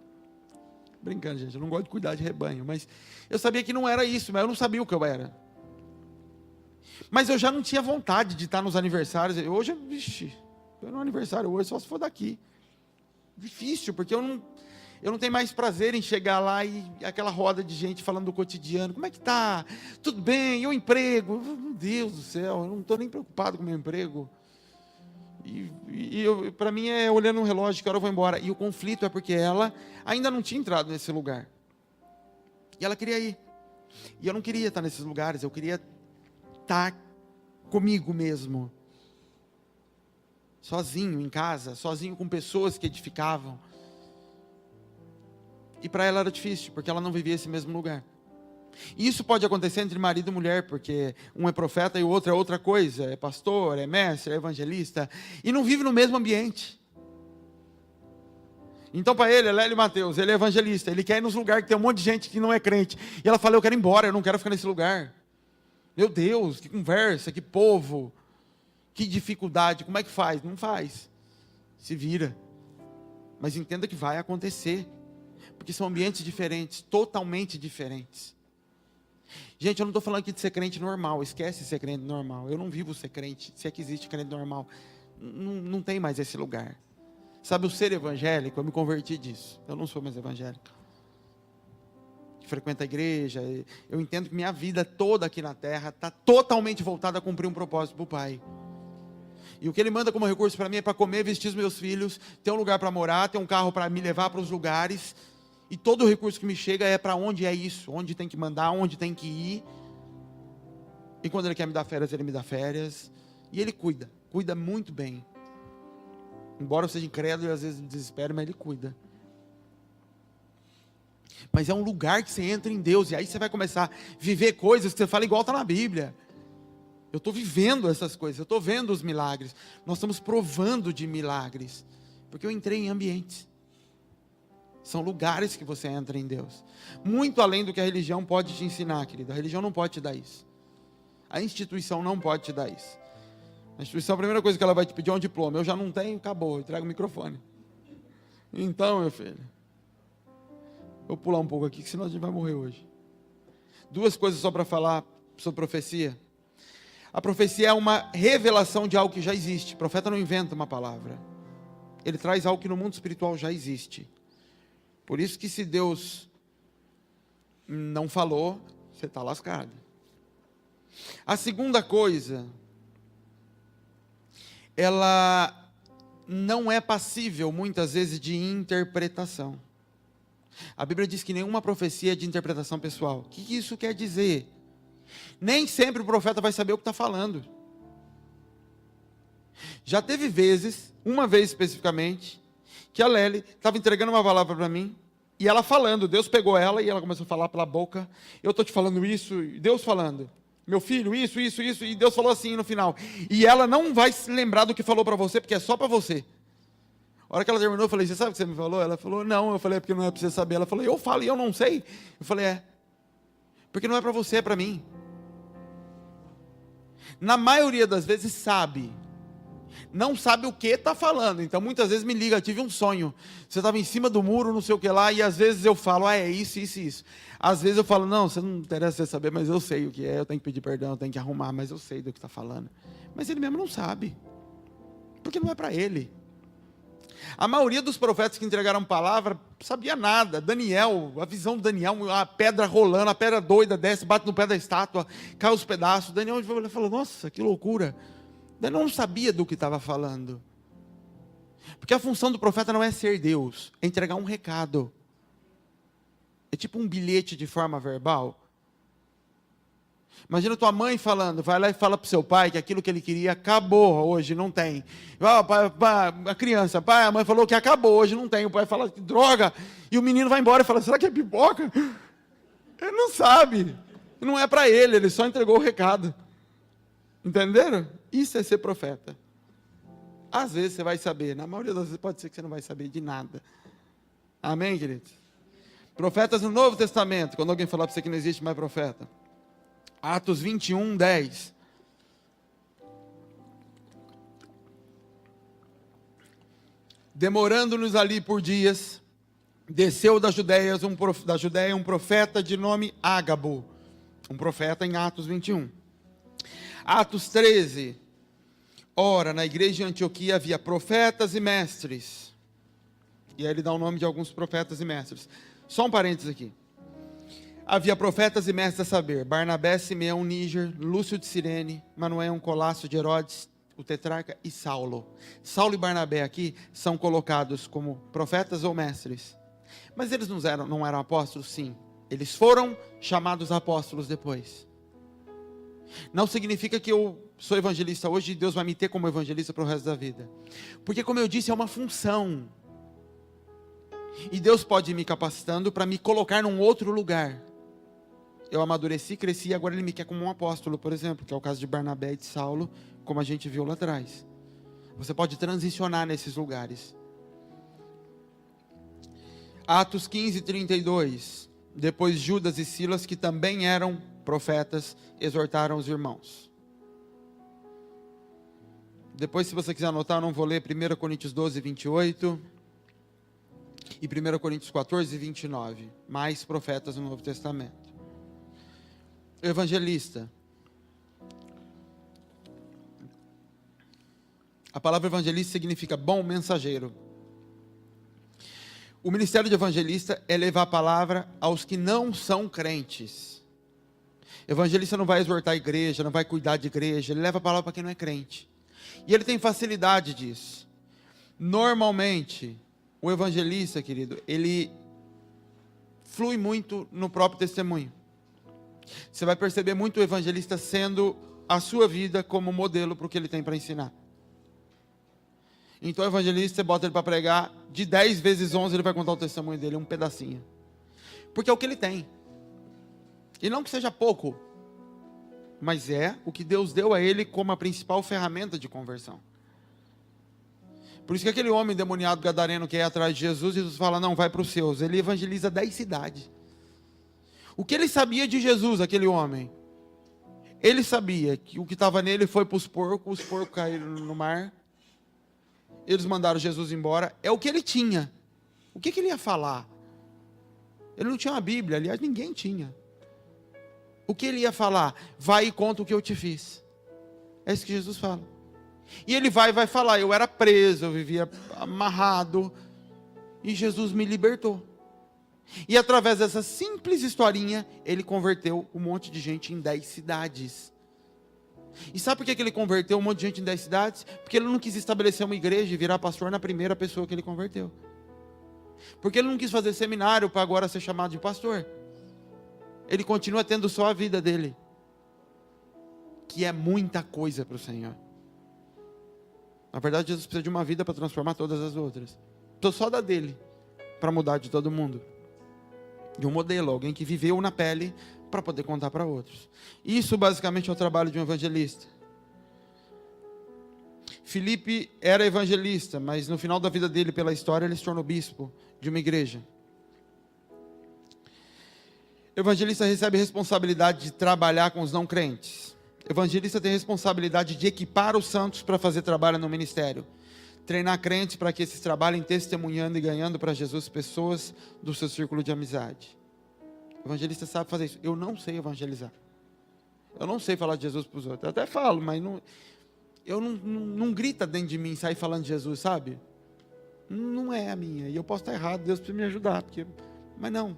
Brincando, gente, eu não gosto de cuidar de rebanho, mas eu sabia que não era isso, mas eu não sabia o que eu era. Mas eu já não tinha vontade de estar nos aniversários. Hoje, vixe, eu no aniversário hoje, só se for daqui. Difícil, porque eu não tenho mais prazer em chegar lá e aquela roda de gente falando do cotidiano. Como é que tá? Tudo bem? E o emprego? Meu Deus do céu, eu não estou nem preocupado com o meu emprego. Para mim é olhando um relógio, que hora eu vou embora. E o conflito é porque ela ainda não tinha entrado nesse lugar. E ela queria ir. E eu não queria estar nesses lugares, eu queria estar comigo mesmo. Sozinho em casa, sozinho com pessoas que edificavam. E para ela era difícil, porque ela não vivia esse mesmo lugar. E isso pode acontecer entre marido e mulher, porque um é profeta e o outro é outra coisa, é pastor, é mestre, é evangelista, e não vive no mesmo ambiente. Então para ele, Lélio Mateus, ele é evangelista, ele quer ir nos lugares que tem um monte de gente que não é crente. E ela fala, eu quero ir embora, eu não quero ficar nesse lugar. Meu Deus, que conversa, que povo, que dificuldade, como é que faz? Não faz, se vira. Mas entenda que vai acontecer, porque são ambientes diferentes, totalmente diferentes. Gente, eu não estou falando aqui de ser crente normal, esquece ser crente normal, eu não vivo ser crente, se é que existe crente normal, não tem mais esse lugar. Sabe, o ser evangélico, eu me converti disso, eu não sou mais evangélico, que frequenta a igreja, eu entendo que minha vida toda aqui na terra está totalmente voltada a cumprir um propósito para o Pai. E o que Ele manda como recurso para mim é para comer, vestir os meus filhos, ter um lugar para morar, ter um carro para me levar para os lugares. E todo o recurso que me chega é para onde é isso, onde tem que mandar, onde tem que ir. E quando Ele quer me dar férias, Ele me dá férias. E Ele cuida muito bem. Embora eu seja incrédulo e às vezes me desespero, mas Ele cuida. Mas é um lugar que você entra em Deus, e aí você vai começar a viver coisas que você fala igual está na Bíblia. Eu estou vivendo essas coisas, eu estou vendo os milagres. Nós estamos provando de milagres, porque eu entrei em ambientes. São lugares que você entra em Deus. Muito além do que a religião pode te ensinar, querido. A religião não pode te dar isso. A instituição não pode te dar isso. A instituição, a primeira coisa que ela vai te pedir é um diploma. Eu já não tenho, acabou, eu trago o microfone. Então, meu filho, vou pular um pouco aqui, que senão a gente vai morrer hoje. Duas coisas só para falar sobre profecia. A profecia é uma revelação de algo que já existe. O profeta não inventa uma palavra. Ele traz algo que no mundo espiritual já existe. Por isso que se Deus não falou, você está lascado. A segunda coisa, ela não é passível muitas vezes de interpretação. A Bíblia diz que nenhuma profecia é de interpretação pessoal. O que isso quer dizer? Nem sempre o profeta vai saber o que está falando. Já teve vezes, uma vez especificamente, que a Lely estava entregando uma palavra para mim, e ela falando, Deus pegou ela e ela começou a falar pela boca, eu estou te falando isso, e Deus falando, meu filho, isso, e Deus falou assim no final, e ela não vai se lembrar do que falou para você, porque é só para você. A hora que ela terminou, eu falei, você sabe o que você me falou? Ela falou, não, eu falei, é porque não é para você saber. Ela falou, eu falo e eu não sei. Eu falei, porque não é para você, é para mim. Na maioria das vezes sabe, não sabe o que está falando, então muitas vezes me liga, eu tive um sonho, você estava em cima do muro, não sei o que lá, e às vezes eu falo, é isso, às vezes eu falo, não, você não interessa você saber, mas eu sei o que é, eu tenho que pedir perdão, eu tenho que arrumar, mas eu sei do que está falando, mas ele mesmo não sabe, porque não é para ele. A maioria dos profetas que entregaram palavra, sabia nada. Daniel, a visão de Daniel, a pedra rolando, a pedra doida, desce, bate no pé da estátua, cai os pedaços. Daniel falou, nossa, que loucura. Daniel não sabia do que estava falando. Porque a função do profeta não é ser Deus, é entregar um recado. É tipo um bilhete de forma verbal. Imagina tua mãe falando, vai lá e fala para o seu pai que aquilo que ele queria acabou, hoje não tem. A criança, pai, a mãe falou que acabou, hoje não tem. O pai fala, que droga. E o menino vai embora e fala, será que é pipoca? Ele não sabe. Não é para ele só entregou o recado. Entenderam? Isso é ser profeta. Às vezes você vai saber, na maioria das vezes pode ser que você não vai saber de nada. Amém, queridos? Profetas no Novo Testamento, quando alguém falar para você que não existe mais profeta. Atos 21, 10. Demorando-nos ali por dias, desceu da Judéia um profeta de nome Ágabo, um profeta em Atos 21. Atos 13. Ora, na igreja de Antioquia havia profetas e mestres. E aí ele dá o nome de alguns profetas e mestres. Só um parênteses aqui. Havia profetas e mestres a saber: Barnabé, Simeão, Níger, Lúcio de Cirene, Manoel, Colácio de Herodes, o tetrarca, e Saulo. Saulo e Barnabé aqui são colocados como profetas ou mestres. Mas eles não eram apóstolos? Sim. Eles foram chamados apóstolos depois. Não significa que eu sou evangelista hoje e Deus vai me ter como evangelista para o resto da vida. Porque, como eu disse, é uma função. E Deus pode ir me capacitando para me colocar num outro lugar. Eu amadureci, cresci e agora Ele me quer como um apóstolo, por exemplo, que é o caso de Barnabé e de Saulo, como a gente viu lá atrás. Você pode transicionar nesses lugares. Atos 15, 32. Depois Judas e Silas, que também eram profetas, exortaram os irmãos. Depois, se você quiser anotar, eu não vou ler 1 Coríntios 12, 28 e 1 Coríntios 14, 29. Mais profetas no Novo Testamento. Evangelista. A palavra evangelista significa bom mensageiro. O ministério de evangelista é levar a palavra aos que não são crentes. Evangelista não vai exortar a igreja, não vai cuidar de igreja, ele leva a palavra para quem não é crente. E ele tem facilidade disso. Normalmente, o evangelista, querido, ele flui muito no próprio testemunho. Você vai perceber muito o evangelista sendo a sua vida como modelo para o que ele tem para ensinar. Então o evangelista, você bota ele para pregar, de 10 vezes 11 ele vai contar o testemunho dele, um pedacinho. Porque é o que ele tem. E não que seja pouco, mas é o que Deus deu a ele como a principal ferramenta de conversão. Por isso que aquele homem endemoniado gadareno que é atrás de Jesus, Jesus fala, não, vai para os seus. Ele evangeliza 10 cidades. O que ele sabia de Jesus, aquele homem? Ele sabia que o que estava nele foi para os porcos caíram no mar, eles mandaram Jesus embora, é o que ele tinha. O que ele ia falar? Ele não tinha uma Bíblia, aliás, ninguém tinha. O que ele ia falar? Vai e conta o que eu te fiz. É isso que Jesus fala. E ele vai falar, eu era preso, eu vivia amarrado, e Jesus me libertou. E através dessa simples historinha, ele converteu um monte de gente em 10 cidades. E sabe por que ele converteu um monte de gente em 10 cidades? Porque ele não quis estabelecer uma igreja e virar pastor na primeira pessoa que ele converteu. Porque ele não quis fazer seminário para agora ser chamado de pastor. Ele continua tendo só a vida dele, que é muita coisa para o Senhor. Na verdade, Jesus precisa de uma vida para transformar todas as outras. Estou só da dele, para mudar de todo mundo. De um modelo, alguém que viveu na pele para poder contar para outros. Isso basicamente é o trabalho de um evangelista. Filipe era evangelista, mas no final da vida dele, pela história, ele se tornou bispo de uma igreja. O evangelista recebe a responsabilidade de trabalhar com os não crentes. O evangelista tem a responsabilidade de equipar os santos para fazer trabalho no ministério. Treinar crentes para que esses trabalhem testemunhando e ganhando para Jesus pessoas do seu círculo de amizade. O evangelista sabe fazer isso. Eu não sei evangelizar. Eu não sei falar de Jesus para os outros. Eu até falo, mas não grita dentro de mim sair falando de Jesus, sabe? Não é a minha. E eu posso estar errado, Deus precisa me ajudar. Mas não.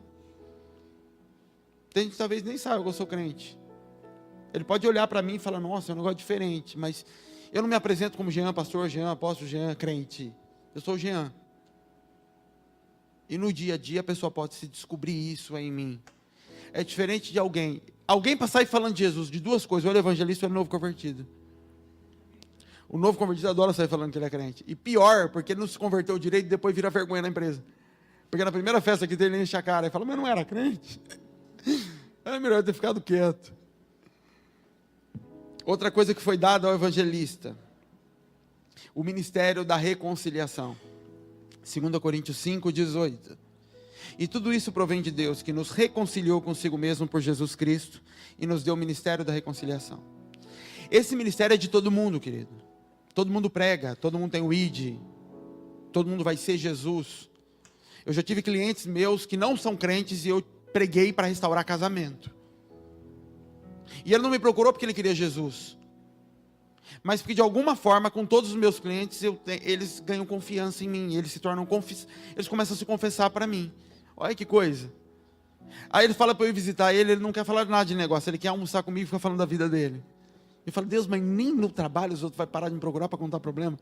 Tem gente que talvez nem saiba que eu sou crente. Ele pode olhar para mim e falar, nossa, é um negócio diferente, mas eu não me apresento como Jean, pastor Jean, apóstolo Jean, crente. Eu sou o Jean. E no dia a dia a pessoa pode se descobrir isso em mim. É diferente de alguém para sair falando de Jesus, de duas coisas, ou ele é evangelista ou ele é novo convertido. O novo convertido adora sair falando que ele é crente. E pior, porque ele não se converteu direito e depois vira vergonha na empresa. Porque na primeira festa que tem, ele enche a cara e fala, mas não era crente? É melhor ter ficado quieto. Outra coisa que foi dada ao evangelista, o ministério da reconciliação. 2 Coríntios 5, 18. E tudo isso provém de Deus, que nos reconciliou consigo mesmo por Jesus Cristo e nos deu o ministério da reconciliação. Esse ministério é de todo mundo, querido. Todo mundo prega, todo mundo tem o ID. todo mundo vai ser Jesus. Eu já tive clientes meus que não são crentes e eu preguei para restaurar casamento. E ele não me procurou porque ele queria Jesus, mas porque de alguma forma, com todos os meus clientes, eles ganham confiança em mim, eles começam a se confessar para mim. Olha que coisa. Aí ele fala para eu ir visitar ele não quer falar nada de negócio, ele quer almoçar comigo e ficar falando da vida dele. Eu falo, Deus, mas nem no trabalho os outros vão parar de me procurar para contar problema.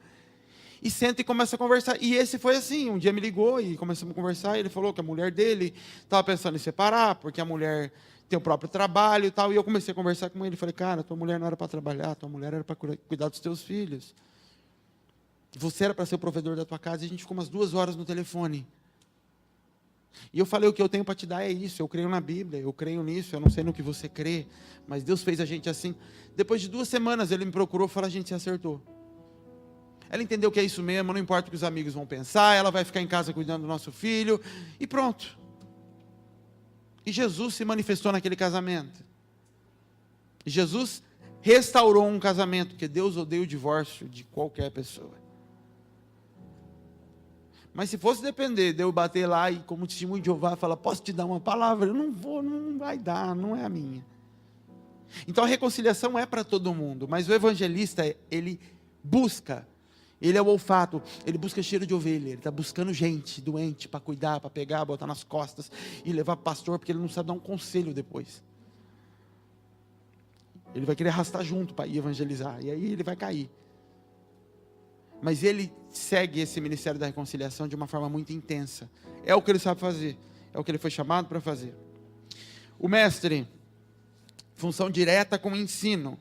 E senta e começa a conversar. E esse foi assim, um dia me ligou e começamos a conversar, e ele falou que a mulher dele estava pensando em separar, porque a mulher tem o próprio trabalho e tal, e eu comecei a conversar com ele, falei, cara, tua mulher não era para trabalhar, tua mulher era para cuidar dos teus filhos. Você era para ser o provedor da tua casa, e a gente ficou umas 2 horas no telefone. E eu falei, o que eu tenho para te dar é isso, eu creio na Bíblia, eu creio nisso, eu não sei no que você crê, mas Deus fez a gente assim. Depois de 2 semanas ele me procurou e falou, a gente se acertou. Ela entendeu que é isso mesmo, não importa o que os amigos vão pensar, ela vai ficar em casa cuidando do nosso filho, e pronto. E Jesus se manifestou naquele casamento. E Jesus restaurou um casamento, porque Deus odeia o divórcio de qualquer pessoa. Mas se fosse depender de eu bater lá e como testemunho de Jeová falar, posso te dar uma palavra? Eu não vou, não vai dar, não é a minha. Então a reconciliação é para todo mundo, mas o evangelista, ele busca, ele é o olfato, ele busca cheiro de ovelha, ele está buscando gente doente para cuidar, para pegar, botar nas costas e levar para o pastor, porque ele não sabe dar um conselho depois. Ele vai querer arrastar junto para ir evangelizar, e aí ele vai cair. Mas ele segue esse ministério da reconciliação de uma forma muito intensa. É o que ele sabe fazer, é o que ele foi chamado para fazer. O mestre, função direta com o ensino.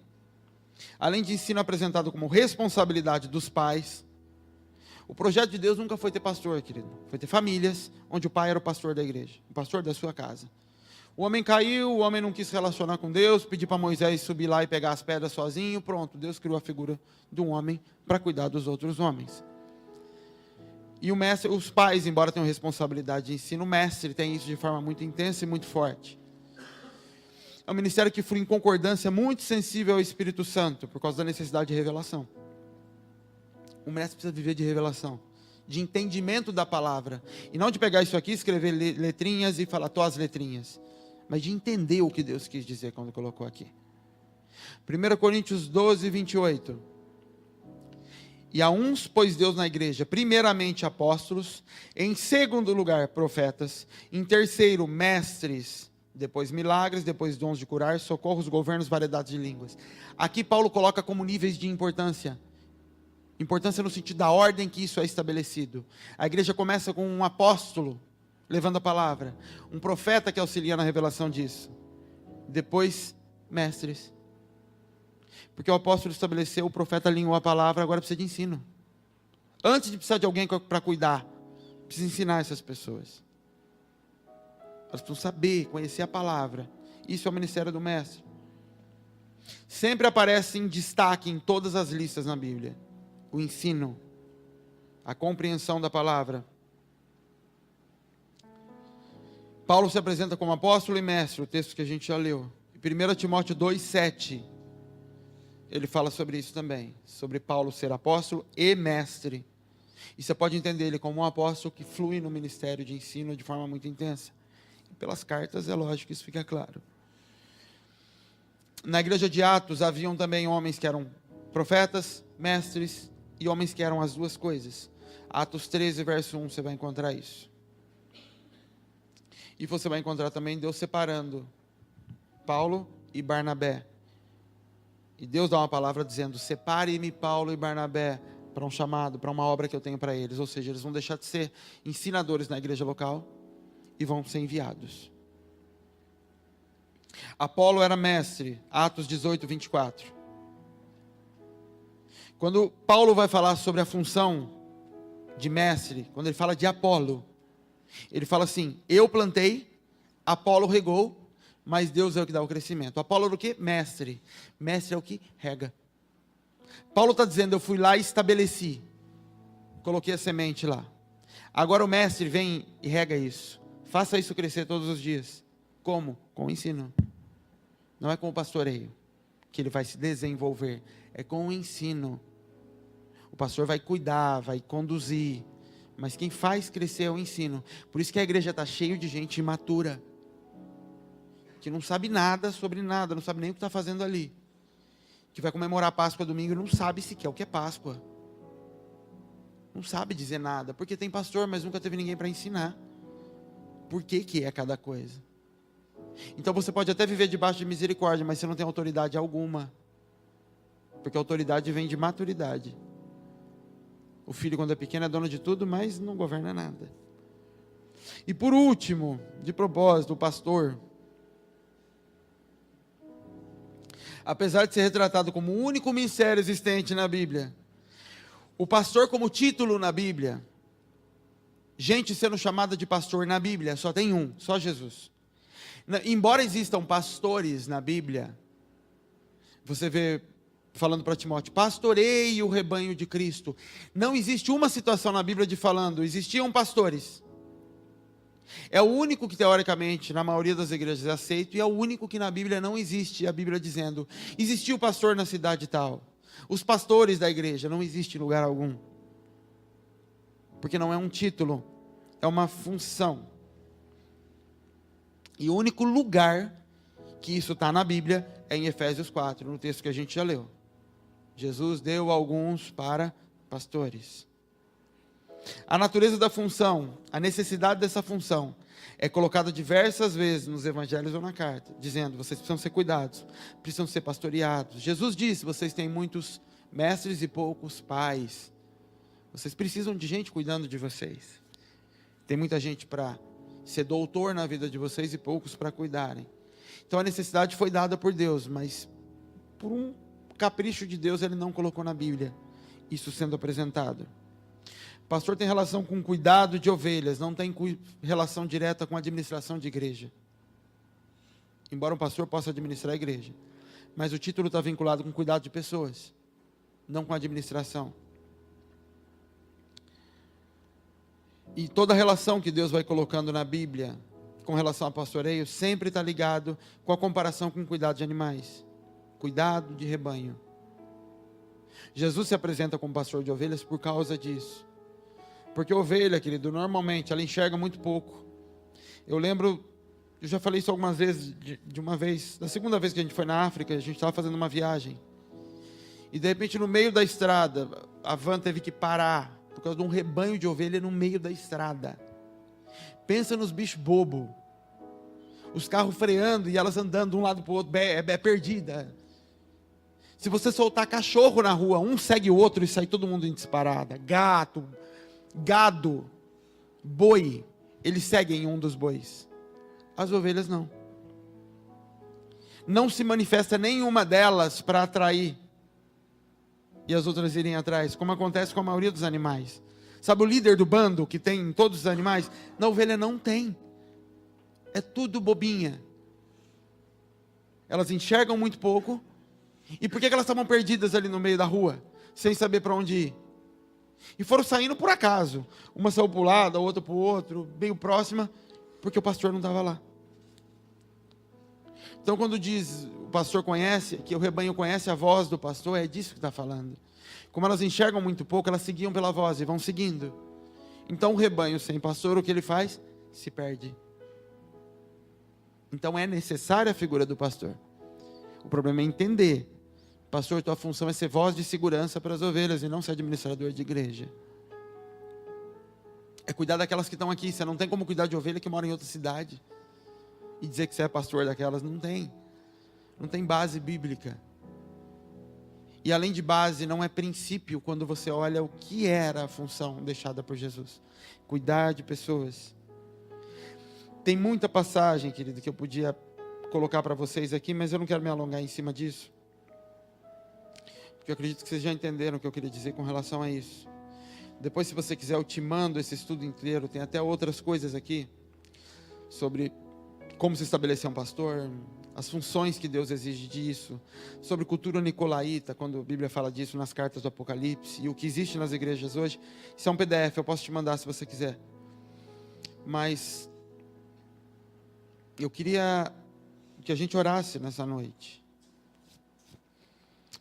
Além de ensino apresentado como responsabilidade dos pais, o projeto de Deus nunca foi ter pastor, querido. Foi ter famílias, onde o pai era o pastor da igreja, o pastor da sua casa. O homem caiu, o homem não quis se relacionar com Deus, pediu para Moisés subir lá e pegar as pedras sozinho, pronto, Deus criou a figura de um homem para cuidar dos outros homens. E o mestre, os pais, embora tenham responsabilidade de ensino, o mestre tem isso de forma muito intensa e muito forte. É um ministério que flui em concordância muito sensível ao Espírito Santo, por causa da necessidade de revelação. O mestre precisa viver de revelação, de entendimento da palavra, e não de pegar isso aqui, escrever letrinhas e falar, as letrinhas, mas de entender o que Deus quis dizer quando colocou aqui. 1 Coríntios 12, 28. E a uns pôs Deus na igreja, primeiramente apóstolos, em segundo lugar profetas, em terceiro mestres, depois milagres, depois dons de curar, socorros, governos, variedades de línguas. Aqui Paulo coloca como níveis de importância. Importância no sentido da ordem que isso é estabelecido. A igreja começa com um apóstolo, levando a palavra. Um profeta que auxilia na revelação disso. Depois, mestres. Porque o apóstolo estabeleceu, o profeta alinhou a palavra, agora precisa de ensino. Antes de precisar de alguém para cuidar, precisa ensinar essas pessoas. Elas precisam saber, conhecer a palavra. Isso é o ministério do mestre. Sempre aparece em destaque em todas as listas na Bíblia. O ensino, a compreensão da palavra. Paulo se apresenta como apóstolo e mestre, o texto que a gente já leu. 1 Timóteo 2, 7. Ele fala sobre isso também, sobre Paulo ser apóstolo e mestre. E você pode entender ele como um apóstolo que flui no ministério de ensino de forma muito intensa. E pelas cartas, é lógico que isso fica claro. Na igreja de Atos, haviam também homens que eram profetas, mestres, e homens que eram as duas coisas. Atos 13, verso 1, você vai encontrar isso. E você vai encontrar também Deus separando Paulo e Barnabé. E Deus dá uma palavra dizendo, separe-me Paulo e Barnabé para um chamado, para uma obra que eu tenho para eles. Ou seja, eles vão deixar de ser ensinadores na igreja local e vão ser enviados. Apolo era mestre, Atos 18, 24. Quando Paulo vai falar sobre a função de mestre, quando ele fala de Apolo, ele fala assim, eu plantei, Apolo regou, mas Deus é o que dá o crescimento. Apolo era o quê? Mestre. Mestre é o que rega. Paulo está dizendo, eu fui lá e estabeleci, coloquei a semente lá. Agora o mestre vem e rega isso. Faça isso crescer todos os dias. Como? Com o ensino. Não é com o pastoreio que ele vai se desenvolver, é com o ensino. O pastor vai cuidar, vai conduzir, mas quem faz crescer é o ensino. Por isso que a igreja está cheia de gente imatura, que não sabe nada sobre nada, não sabe nem o que está fazendo ali, que vai comemorar a Páscoa domingo e não sabe sequer o que é Páscoa, não sabe dizer nada, porque tem pastor, mas nunca teve ninguém para ensinar por que é cada coisa. Então você pode até viver debaixo de misericórdia, mas você não tem autoridade alguma, porque a autoridade vem de maturidade. O filho, quando é pequeno, é dono de tudo, mas não governa nada. E por último, de propósito, o pastor, apesar de ser retratado como o único ministério existente na Bíblia, o pastor como título na Bíblia, gente sendo chamada de pastor na Bíblia, só tem um, só Jesus. Embora existam pastores na Bíblia, você vê falando para Timóteo, pastoreie o rebanho de Cristo. Não existe uma situação na Bíblia de falando, existiam pastores. É o único que teoricamente, na maioria das igrejas é aceito, e é o único que na Bíblia não existe, a Bíblia dizendo, existiu pastor na cidade tal. Os pastores da igreja, não existe em lugar algum. Porque não é um título, é uma função. E o único lugar que isso está na Bíblia é em Efésios 4, no texto que a gente já leu. Jesus deu alguns para pastores. A natureza da função, a necessidade dessa função, é colocada diversas vezes nos evangelhos ou na carta, dizendo, vocês precisam ser cuidados, precisam ser pastoreados. Jesus disse, vocês têm muitos mestres e poucos pais. Vocês precisam de gente cuidando de vocês. Tem muita gente para ser doutor na vida de vocês e poucos para cuidarem. Então a necessidade foi dada por Deus, mas por um capricho de Deus ele não colocou na Bíblia isso sendo apresentado. Pastor tem relação com cuidado de ovelhas, não tem relação direta com administração de igreja. Embora um pastor possa administrar a igreja, mas o título está vinculado com cuidado de pessoas, não com administração. E toda relação que Deus vai colocando na Bíblia com relação ao pastoreio sempre está ligado com a comparação com o cuidado de animais, cuidado de rebanho. Jesus se apresenta como pastor de ovelhas por causa disso. Porque a ovelha, querido, normalmente ela enxerga muito pouco. Eu lembro, eu já falei isso algumas vezes, de uma vez, da segunda vez que a gente foi na África, a gente estava fazendo uma viagem. E de repente no meio da estrada, a van teve que parar, por causa de um rebanho de ovelha no meio da estrada. Pensa nos bichos bobos. Os carros freando e elas andando de um lado para o outro, é perdida. Se você soltar cachorro na rua, um segue o outro e sai todo mundo em disparada. Gato, gado, boi, eles seguem um dos bois. As ovelhas não. Não se manifesta nenhuma delas para atrair e as outras irem atrás, como acontece com a maioria dos animais. Sabe o líder do bando que tem em todos os animais? Na ovelha não tem. É tudo bobinha. Elas enxergam muito pouco. E por que elas estavam perdidas ali no meio da rua, sem saber para onde ir? E foram saindo por acaso. Uma saiu para um lado, a outra para o outro, meio próxima, porque o pastor não estava lá. Então quando diz, o pastor conhece, que o rebanho conhece a voz do pastor, é disso que está falando. Como elas enxergam muito pouco, elas seguiam pela voz e vão seguindo. Então o rebanho sem pastor, o que ele faz? Se perde. Então é necessária a figura do pastor. O problema é entender. Pastor, tua função é ser voz de segurança para as ovelhas e não ser administrador de igreja. É cuidar daquelas que estão aqui. Você não tem como cuidar de ovelha que mora em outra cidade e dizer que você é pastor daquelas. Não tem. Não tem base bíblica. E além de base, não é princípio quando você olha o que era a função deixada por Jesus. Cuidar de pessoas. Tem muita passagem, querido, que eu podia colocar para vocês aqui, mas eu não quero me alongar em cima disso. Porque eu acredito que vocês já entenderam o que eu queria dizer com relação a isso. Depois, se você quiser, eu te mando esse estudo inteiro. Tem até outras coisas aqui sobre como se estabelecer um pastor, as funções que Deus exige disso, sobre cultura nicolaíta, quando a Bíblia fala disso nas cartas do Apocalipse, e o que existe nas igrejas hoje. Isso é um PDF, eu posso te mandar se você quiser. Mas eu queria que a gente orasse nessa noite.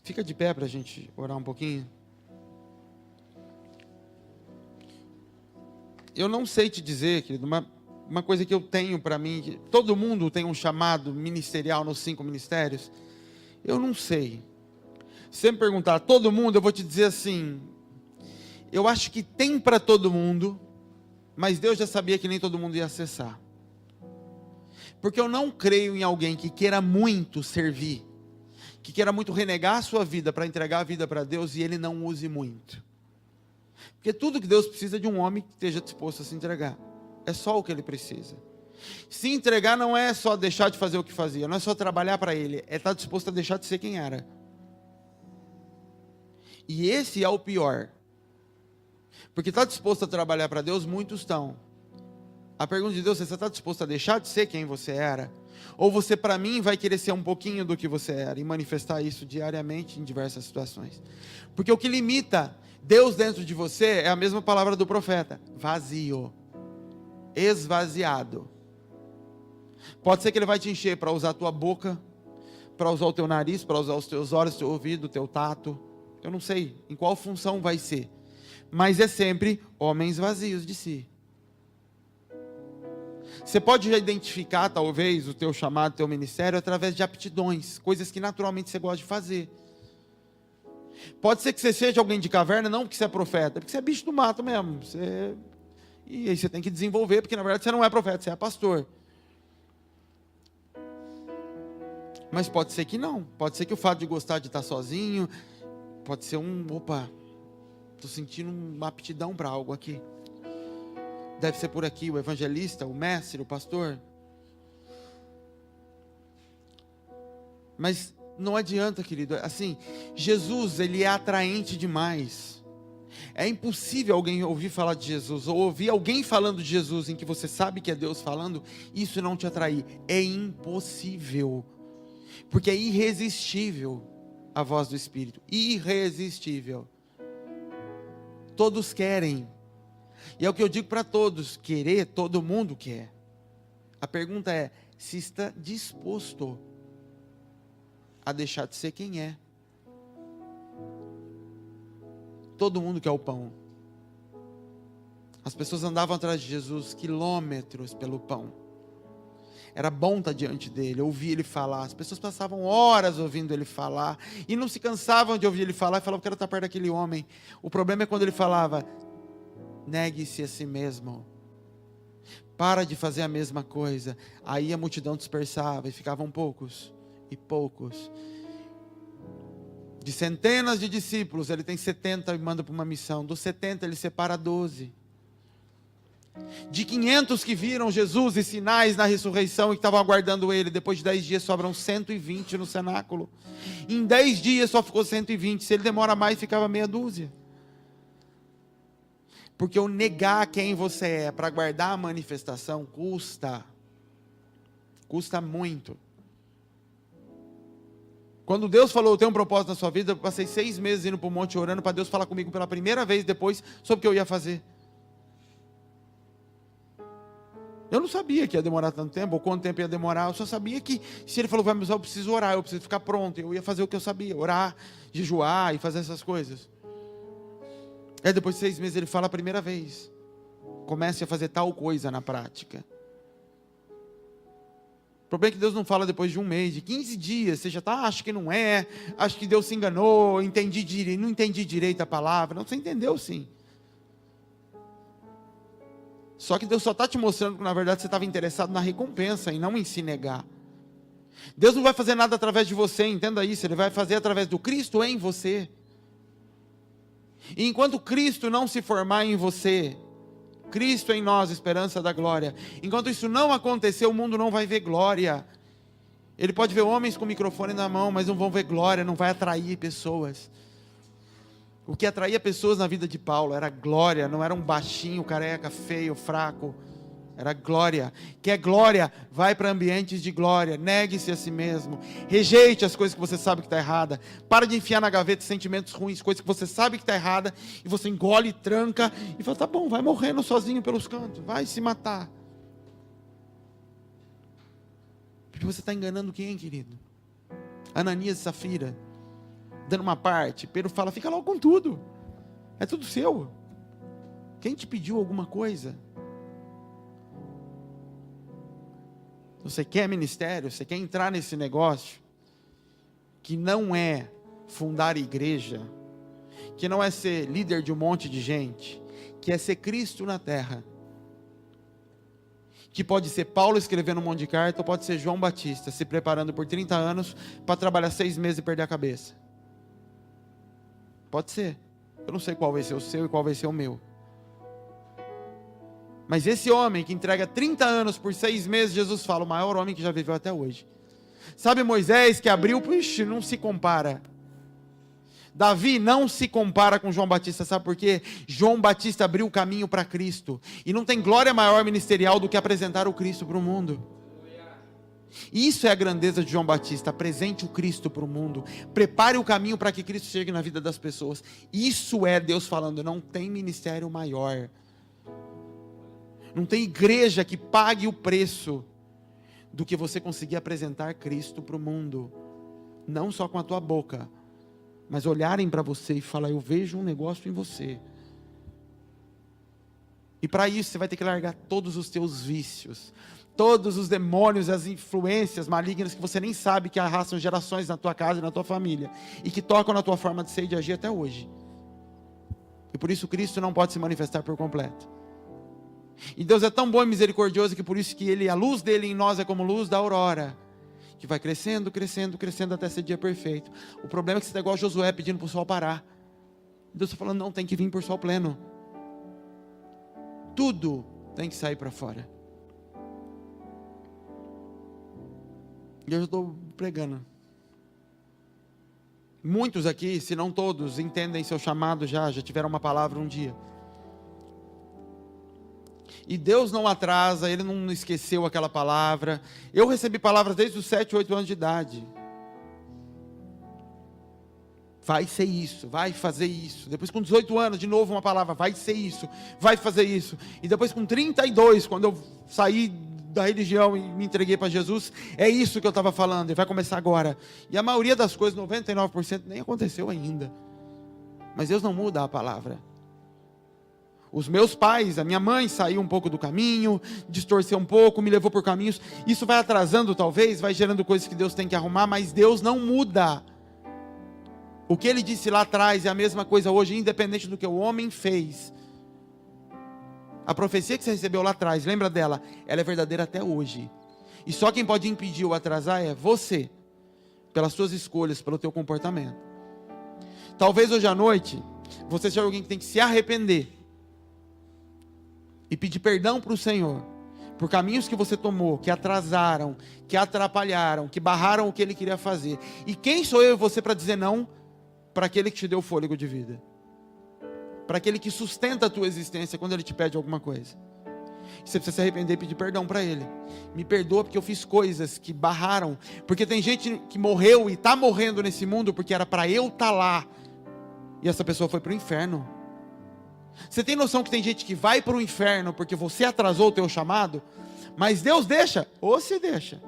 Fica de pé para a gente orar um pouquinho. Eu não sei te dizer, querido, uma coisa que eu tenho para mim, que todo mundo tem um chamado ministerial nos 5 ministérios. Eu não sei. Se você me perguntar todo mundo, eu vou te dizer assim, eu acho que tem para todo mundo, mas Deus já sabia que nem todo mundo ia acessar. Porque eu não creio em alguém que queira muito servir, que queira muito renegar a sua vida para entregar a vida para Deus e ele não use muito. Porque tudo que Deus precisa é de um homem que esteja disposto a se entregar. É só o que ele precisa. Se entregar não é só deixar de fazer o que fazia, não é só trabalhar para ele, é estar disposto a deixar de ser quem era. E esse é o pior. Porque está disposto a trabalhar para Deus, muitos estão. A pergunta de Deus é: você está disposto a deixar de ser quem você era? Ou você, para mim, vai querer ser um pouquinho do que você era e manifestar isso diariamente em diversas situações? Porque o que limita Deus dentro de você é a mesma palavra do profeta: vazio, esvaziado. Pode ser que ele vai te encher para usar a tua boca, para usar o teu nariz, para usar os teus olhos, o teu ouvido, o teu tato. Eu não sei em qual função vai ser, mas é sempre homens vazios de si. Você pode já identificar talvez o teu chamado, o teu ministério através de aptidões, coisas que naturalmente você gosta de fazer. Pode ser que você seja alguém de caverna, não porque você é profeta, porque você é bicho do mato mesmo. E aí você tem que desenvolver, porque na verdade você não é profeta, você é pastor. Mas pode ser que não. Pode ser que o fato de gostar de estar sozinho, pode ser estou sentindo uma aptidão para algo aqui. Deve ser por aqui, o evangelista, o mestre, o pastor. Mas não adianta, querido. Assim, Jesus, ele é atraente demais. É impossível alguém ouvir falar de Jesus, ou ouvir alguém falando de Jesus, em que você sabe que é Deus falando, isso não te atrair. É impossível. Porque é irresistível a voz do Espírito. Irresistível. Todos querem. E é o que eu digo para todos: querer, todo mundo quer. A pergunta é: se está disposto a deixar de ser quem é. Todo mundo quer o pão. As pessoas andavam atrás de Jesus quilômetros pelo pão. Era bom estar diante dele, ouvir ele falar. As pessoas passavam horas ouvindo ele falar e não se cansavam de ouvir ele falar e falavam: quero estar perto daquele homem. O problema é quando ele falava: negue-se a si mesmo, para de fazer a mesma coisa. Aí a multidão dispersava e ficavam poucos e poucos. De centenas de discípulos, ele tem 70 e manda para uma missão. Dos 70 ele separa 12. De 500 que viram Jesus e sinais na ressurreição e que estavam aguardando ele, depois de 10 dias sobram 120 no cenáculo. Em 10 dias só ficou 120. Se ele demora mais, ficava meia dúzia. Porque o negar quem você é para guardar a manifestação custa. Custa muito. Quando Deus falou: eu tenho um propósito na sua vida, eu passei 6 meses indo para o monte orando para Deus falar comigo pela primeira vez depois sobre o que eu ia fazer. Eu não sabia que ia demorar tanto tempo, ou quanto tempo ia demorar. Eu só sabia que se ele falou: vai me usar, eu preciso orar, eu preciso ficar pronto. Eu ia fazer o que eu sabia: orar, jejuar e fazer essas coisas. Aí depois de 6 meses ele fala a primeira vez: comece a fazer tal coisa na prática. O problema é que Deus não fala depois de 1 mês, de 15 dias. Você já está: acho que não é, acho que Deus se enganou, não entendi direito a palavra. Não, você entendeu sim. Só que Deus só está te mostrando que na verdade você estava interessado na recompensa e não em se negar. Deus não vai fazer nada através de você, entenda isso. Ele vai fazer através do Cristo em você. E enquanto Cristo não se formar em você, Cristo em nós, esperança da glória, enquanto isso não acontecer, o mundo não vai ver glória. Ele pode ver homens com microfone na mão, mas não vão ver glória, não vai atrair pessoas. O que atraía pessoas na vida de Paulo era glória, não era um baixinho, careca, feio, fraco. Era glória. Quer glória? Vai para ambientes de glória. Negue-se a si mesmo. Rejeite as coisas que você sabe que está errada. Para de enfiar na gaveta sentimentos ruins, coisas que você sabe que está errada, e você engole, tranca e fala: tá bom, vai morrendo sozinho pelos cantos, vai se matar. Porque você está enganando quem, querido? Ananias e Safira, dando uma parte. Pedro fala: fica logo com tudo, é tudo seu. Quem te pediu alguma coisa? Você quer ministério? Você quer entrar nesse negócio? Que não é fundar igreja, que não é ser líder de um monte de gente, que é ser Cristo na terra. Que pode ser Paulo escrevendo um monte de carta, ou pode ser João Batista se preparando por 30 anos para trabalhar 6 meses e perder a cabeça. Pode ser. Eu não sei qual vai ser o seu e qual vai ser o meu. Mas esse homem que entrega 30 anos por 6 meses, Jesus fala, o maior homem que já viveu até hoje. Sabe Moisés que abriu, puxa, não se compara. Davi não se compara com João Batista, sabe por quê? João Batista abriu o caminho para Cristo. E não tem glória maior ministerial do que apresentar o Cristo para o mundo. Isso é a grandeza de João Batista, apresente o Cristo para o mundo. Prepare o caminho para que Cristo chegue na vida das pessoas. Isso é Deus falando, não tem ministério maior. Não tem igreja que pague o preço do que você conseguir apresentar Cristo para o mundo. Não só com a tua boca, mas olharem para você e falar, eu vejo um negócio em você. E para isso você vai ter que largar todos os teus vícios, todos os demônios, as influências malignas que você nem sabe que arrastam gerações na tua casa e na tua família, e que tocam na tua forma de ser e de agir até hoje. E por isso Cristo não pode se manifestar por completo. E Deus é tão bom e misericordioso que por isso que a luz dele em nós é como luz da aurora, que vai crescendo, crescendo, crescendo até ser dia perfeito. O problema é que você está igual Josué pedindo para o sol parar. Deus está falando, não, tem que vir por sol pleno. Tudo tem que sair para fora. E eu já estou pregando. Muitos aqui, se não todos, entendem seu chamado já tiveram uma palavra um dia. E Deus não atrasa, Ele não esqueceu aquela palavra. Eu recebi palavras desde os 7, 8 anos de idade. Vai ser isso, vai fazer isso. Depois com 18 anos, de novo uma palavra, vai ser isso, vai fazer isso. E depois com 32, quando eu saí da religião e me entreguei para Jesus, é isso que eu estava falando, e vai começar agora. E a maioria das coisas, 99%, nem aconteceu ainda. Mas Deus não muda a palavra. Os meus pais, a minha mãe saiu um pouco do caminho, distorceu um pouco, me levou por caminhos. Isso vai atrasando talvez, vai gerando coisas que Deus tem que arrumar, mas Deus não muda. O que Ele disse lá atrás é a mesma coisa hoje, independente do que o homem fez. A profecia que você recebeu lá atrás, lembra dela? Ela é verdadeira até hoje. E só quem pode impedir ou atrasar é você, pelas suas escolhas, pelo teu comportamento. Talvez hoje à noite, você seja alguém que tem que se arrepender e pedir perdão para o Senhor, por caminhos que você tomou, que atrasaram, que atrapalharam, que barraram o que Ele queria fazer. E quem sou eu e você para dizer não para aquele que te deu fôlego de vida? Para aquele que sustenta a tua existência quando Ele te pede alguma coisa. Você precisa se arrepender e pedir perdão para Ele. Me perdoa porque eu fiz coisas que barraram. Porque tem gente que morreu e está morrendo nesse mundo porque era para eu estar lá. E essa pessoa foi para o inferno. Você tem noção que tem gente que vai para o inferno porque você atrasou o teu chamado? Mas Deus deixa, ou se deixa.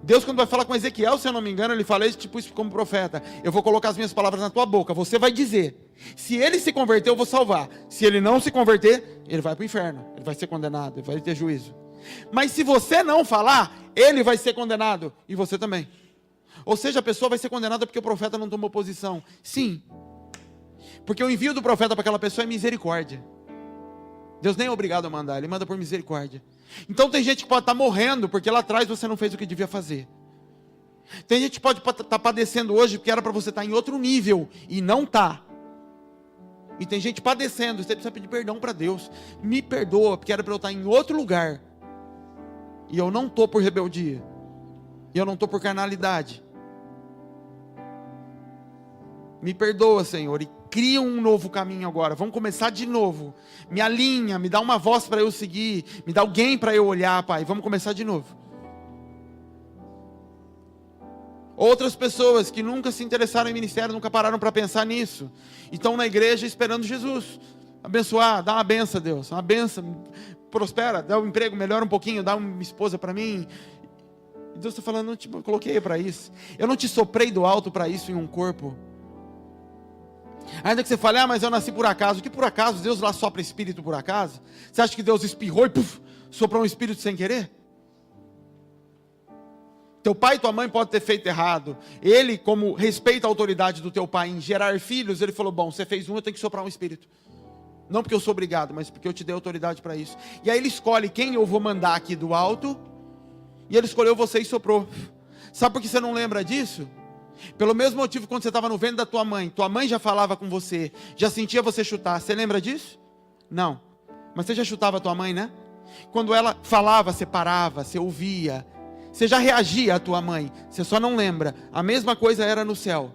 Deus, quando vai falar com Ezequiel, se eu não me engano, Ele fala isso tipo isso como profeta. Eu vou colocar as minhas palavras na tua boca, você vai dizer. Se ele se converter, eu vou salvar. Se ele não se converter, ele vai para o inferno. Ele vai ser condenado, ele vai ter juízo. Mas se você não falar, ele vai ser condenado, e você também. Ou seja, a pessoa vai ser condenada porque o profeta não tomou posição. Sim. Porque o envio do profeta para aquela pessoa é misericórdia. Deus nem é obrigado a mandar, Ele manda por misericórdia. Então tem gente que pode estar morrendo porque lá atrás você não fez o que devia fazer. Tem gente que pode estar padecendo hoje porque era para você estar em outro nível e não está. E tem gente padecendo, você precisa pedir perdão para Deus. Me perdoa porque era para eu estar em outro lugar. E eu não estou por rebeldia. E eu não estou por carnalidade. Me perdoa, Senhor, e cria um novo caminho agora. Vamos começar de novo. Me alinha, me dá uma voz para eu seguir, me dá alguém para eu olhar, Pai. Vamos começar de novo. Outras pessoas que nunca se interessaram em ministério, nunca pararam para pensar nisso, e estão na igreja esperando Jesus abençoar, dá uma benção, Deus, uma benção, prospera, dá um emprego, melhora um pouquinho, dá uma esposa para mim. E Deus está falando, não te coloquei para isso, eu não te soprei do alto para isso em um corpo. Ainda que você fale, mas eu nasci por acaso. Que por acaso? Deus lá sopra espírito por acaso? Você acha que Deus espirrou e soprou um espírito sem querer? Teu pai e tua mãe podem ter feito errado. Ele, como respeita a autoridade do teu pai em gerar filhos, ele falou, bom, você fez um, eu tenho que soprar um espírito. Não porque eu sou obrigado, mas porque eu te dei autoridade para isso. E aí ele escolhe quem eu vou mandar aqui do alto. E ele escolheu você e soprou. Sabe por que você não lembra disso? Pelo mesmo motivo, quando você estava no ventre da tua mãe já falava com você, já sentia você chutar. Você lembra disso? Não. Mas você já chutava a tua mãe, né? Quando ela falava, você parava, você ouvia. Você já reagia à tua mãe, você só não lembra. A mesma coisa era no céu.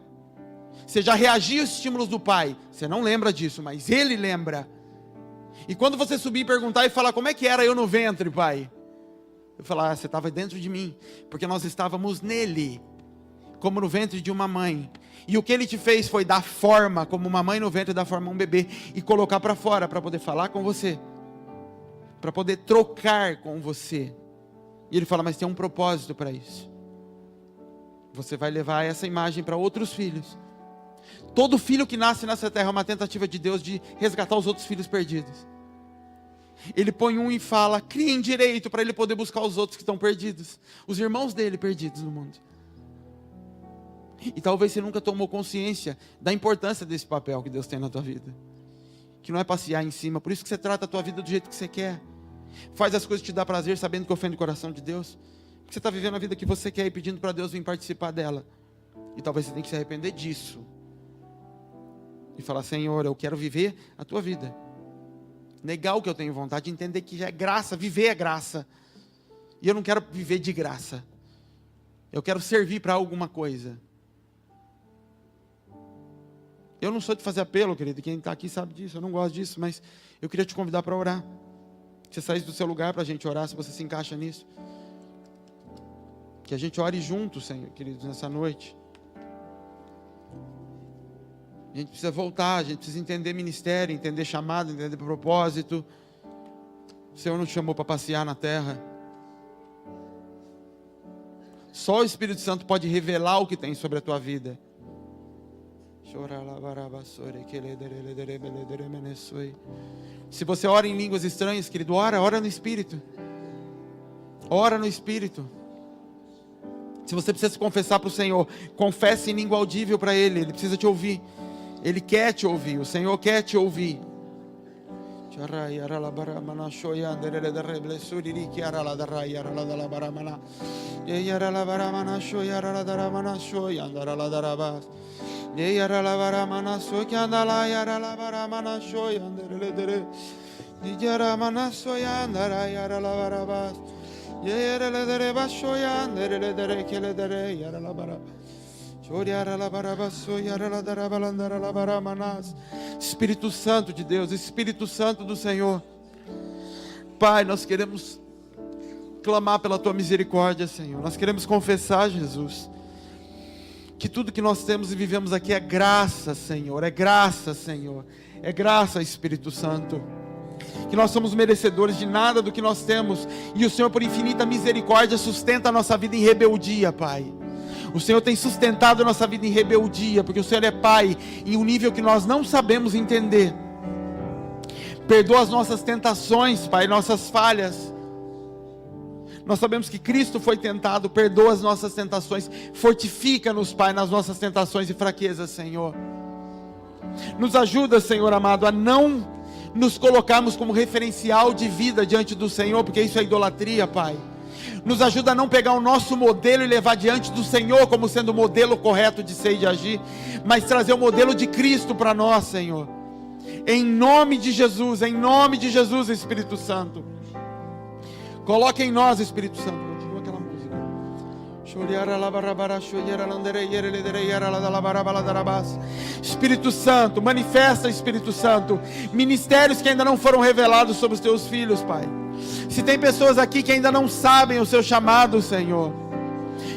Você já reagia aos estímulos do pai, você não lembra disso, mas ele lembra. E quando você subir e perguntar e falar, como é que era eu no ventre, pai? Eu falar, você estava dentro de mim, porque nós estávamos nele, como no ventre de uma mãe. E o que ele te fez foi dar forma, como uma mãe no ventre dá forma a um bebê, e colocar para fora, para poder falar com você, para poder trocar com você. E ele fala, mas tem um propósito para isso. Você vai levar essa imagem para outros filhos. Todo filho que nasce nessa terra é uma tentativa de Deus de resgatar os outros filhos perdidos. Ele põe um e fala, criem direito para ele poder buscar os outros que estão perdidos. Os irmãos dele perdidos no mundo. E talvez você nunca tomou consciência da importância desse papel que Deus tem na tua vida. Que não é passear em cima, por isso que você trata a tua vida do jeito que você quer. Faz as coisas que te dá prazer, sabendo que ofende o coração de Deus. Porque você está vivendo a vida que você quer e pedindo para Deus vir participar dela. E talvez você tenha que se arrepender disso. E falar, Senhor, eu quero viver a tua vida. Negar o que eu tenho vontade, entender que já é graça, viver é graça. E eu não quero viver de graça. Eu quero servir para alguma coisa. Eu não sou de fazer apelo, querido. Quem está aqui sabe disso, eu não gosto disso. Mas eu queria te convidar para orar. Que você saísse do seu lugar para a gente orar, se você se encaixa nisso. Que a gente ore juntos, Senhor, queridos, nessa noite. A gente precisa voltar, a gente precisa entender ministério, entender chamado, entender propósito. O Senhor nos chamou para passear na terra. Só o Espírito Santo pode revelar o que tem sobre a tua vida. Se você ora em línguas estranhas, querido, ora no Espírito. Ora no Espírito. Se você precisa se confessar para o Senhor, confesse em língua audível para Ele. Ele precisa te ouvir. Ele quer te ouvir. O Senhor quer te ouvir. Espírito Santo de Deus, Espírito Santo do Senhor, Pai, nós queremos clamar pela Tua misericórdia, Senhor. Nós queremos confessar, Jesus, que tudo que nós temos e vivemos aqui é graça, Senhor. É graça, Senhor. É graça, Espírito Santo. Que nós somos merecedores de nada do que nós temos, e o Senhor, por infinita misericórdia, sustenta a nossa vida em rebeldia, Pai. O Senhor tem sustentado a nossa vida em rebeldia, porque o Senhor é Pai em um nível que nós não sabemos entender. Perdoa as nossas tentações, Pai, nossas falhas. Nós sabemos que Cristo foi tentado, perdoa as nossas tentações, fortifica-nos, Pai, nas nossas tentações e fraquezas, Senhor. Nos ajuda, Senhor amado, a não nos colocarmos como referencial de vida diante do Senhor, porque isso é idolatria, Pai. Nos ajuda a não pegar o nosso modelo e levar diante do Senhor como sendo o modelo correto de ser e de agir, mas trazer o modelo de Cristo para nós, Senhor. Em nome de Jesus, Espírito Santo. Coloque em nós, Espírito Santo. Continua aquela música. Espírito Santo, manifesta, Espírito Santo, ministérios que ainda não foram revelados sobre os teus filhos, Pai. Se tem pessoas aqui que ainda não sabem o seu chamado, Senhor,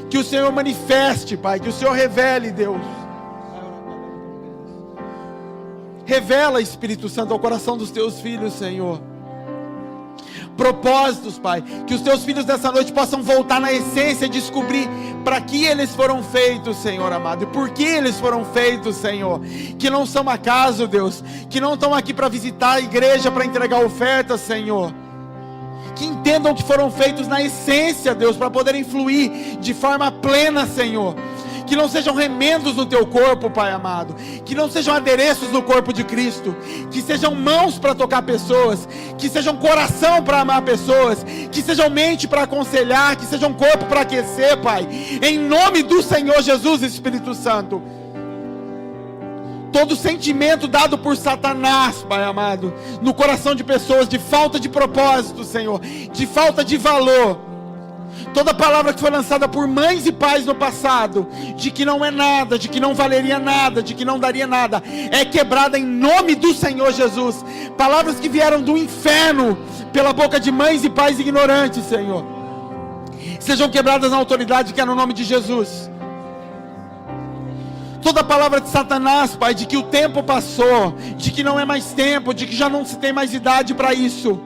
que o Senhor manifeste, Pai, que o Senhor revele, Deus. Revela, Espírito Santo, ao coração dos teus filhos, Senhor. propósitos, Pai. Que os teus filhos dessa noite possam voltar na essência e descobrir para que eles foram feitos, Senhor amado, e por que eles foram feitos, Senhor. Que não são acaso, Deus, que não estão aqui para visitar a igreja, para entregar ofertas, Senhor. Que entendam que foram feitos na essência, Deus, para poderem fluir de forma plena, Senhor. Que não sejam remendos no teu corpo, Pai amado. Que não sejam adereços no corpo de Cristo. Que sejam mãos para tocar pessoas. Que sejam coração para amar pessoas. Que sejam mente para aconselhar. Que sejam corpo para aquecer, Pai. Em nome do Senhor Jesus, Espírito Santo. Todo sentimento dado por Satanás, Pai amado, no coração de pessoas, de falta de propósito, Senhor, de falta de valor. Toda palavra que foi lançada por mães e pais no passado, de que não é nada, de que não valeria nada, de que não daria nada, é quebrada em nome do Senhor Jesus. Palavras que vieram do inferno, pela boca de mães e pais ignorantes, Senhor, sejam quebradas na autoridade que é no nome de Jesus. Toda palavra de Satanás, Pai, de que o tempo passou, de que não é mais tempo, de que já não se tem mais idade para isso,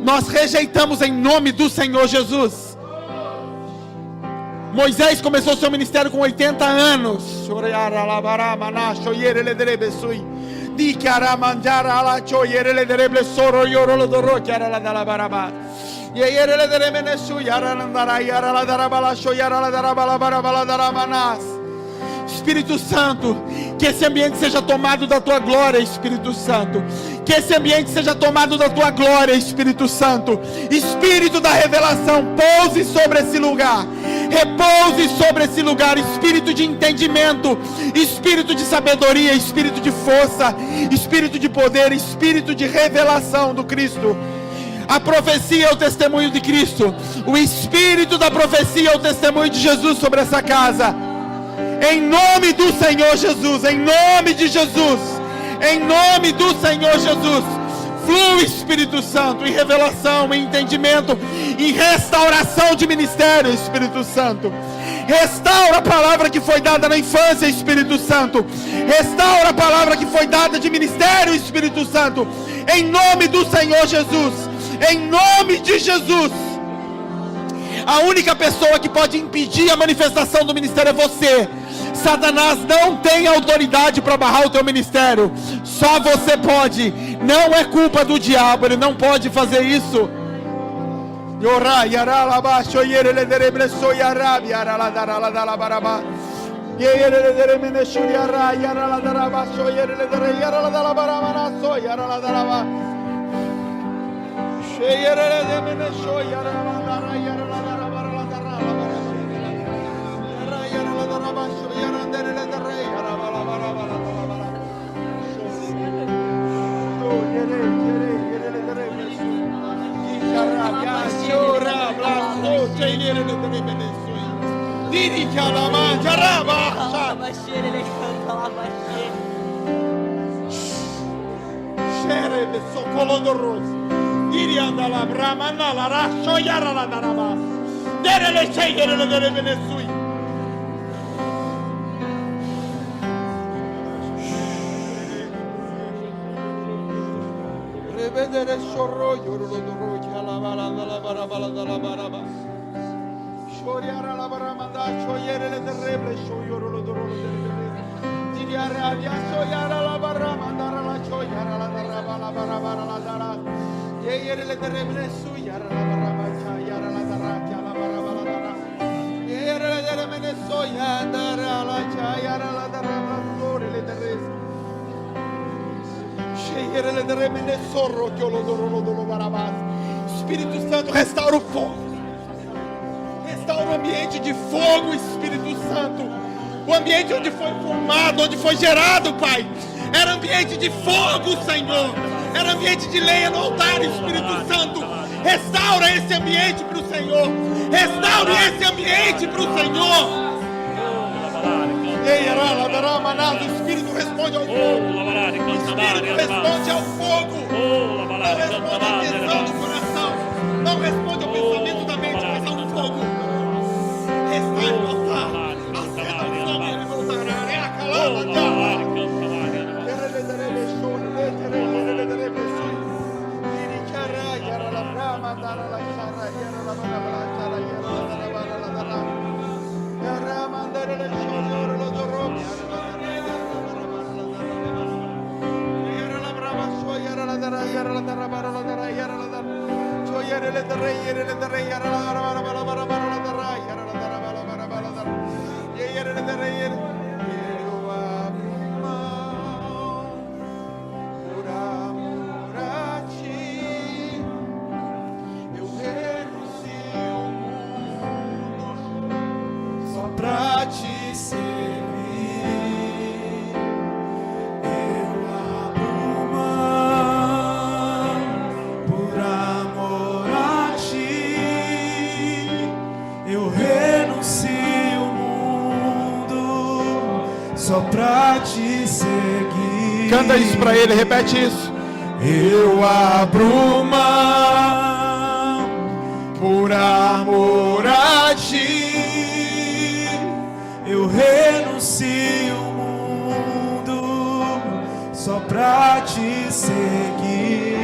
nós rejeitamos em nome do Senhor Jesus. Moisés começou seu ministério com 80 anos. Espírito Santo, que esse ambiente seja tomado da tua glória, Espírito Santo. Que esse ambiente seja tomado da tua glória, Espírito Santo. Espírito da revelação, pouse sobre esse lugar. Repouse sobre esse lugar. Espírito de entendimento, espírito de sabedoria, espírito de força, espírito de poder, espírito de revelação do Cristo. A profecia é o testemunho de Cristo. O espírito da profecia é o testemunho de Jesus sobre essa casa. Em nome do Senhor Jesus, em nome de Jesus, em nome do Senhor Jesus, flui Espírito Santo em revelação, em entendimento, em restauração de ministério, Espírito Santo. Restaura a palavra que foi dada na infância, Espírito Santo. Restaura a palavra que foi dada de ministério, Espírito Santo. Em nome do Senhor Jesus, em nome de Jesus. A única pessoa que pode impedir a manifestação do ministério é você. Satanás não tem autoridade para barrar o teu ministério. Só você pode. Não é culpa do diabo, ele não pode fazer isso. Espírito Santo, restaura o fogo. Restaura o ambiente de fogo, Espírito Santo. O ambiente onde foi formado, onde foi gerado, Pai, era ambiente de fogo, Senhor. Era ambiente de lenha no altar, Espírito Santo. Restaura esse ambiente para o Senhor. Restaure esse ambiente para o Senhor. O Espírito responde ao fogo. O Espírito responde ao fogo. Não responde à visão do coração. Não responde ao pensamento da mente, mas ao fogo. Restaure o altar. Acenda o fogo e ele voltará. É a calada. Pra te servir, eu abro mão por amor a ti. Eu renuncio o mundo só pra te seguir. Canta isso pra ele, repete isso. Eu abro mão por amor a ti. Eu renuncio o mundo só pra te seguir.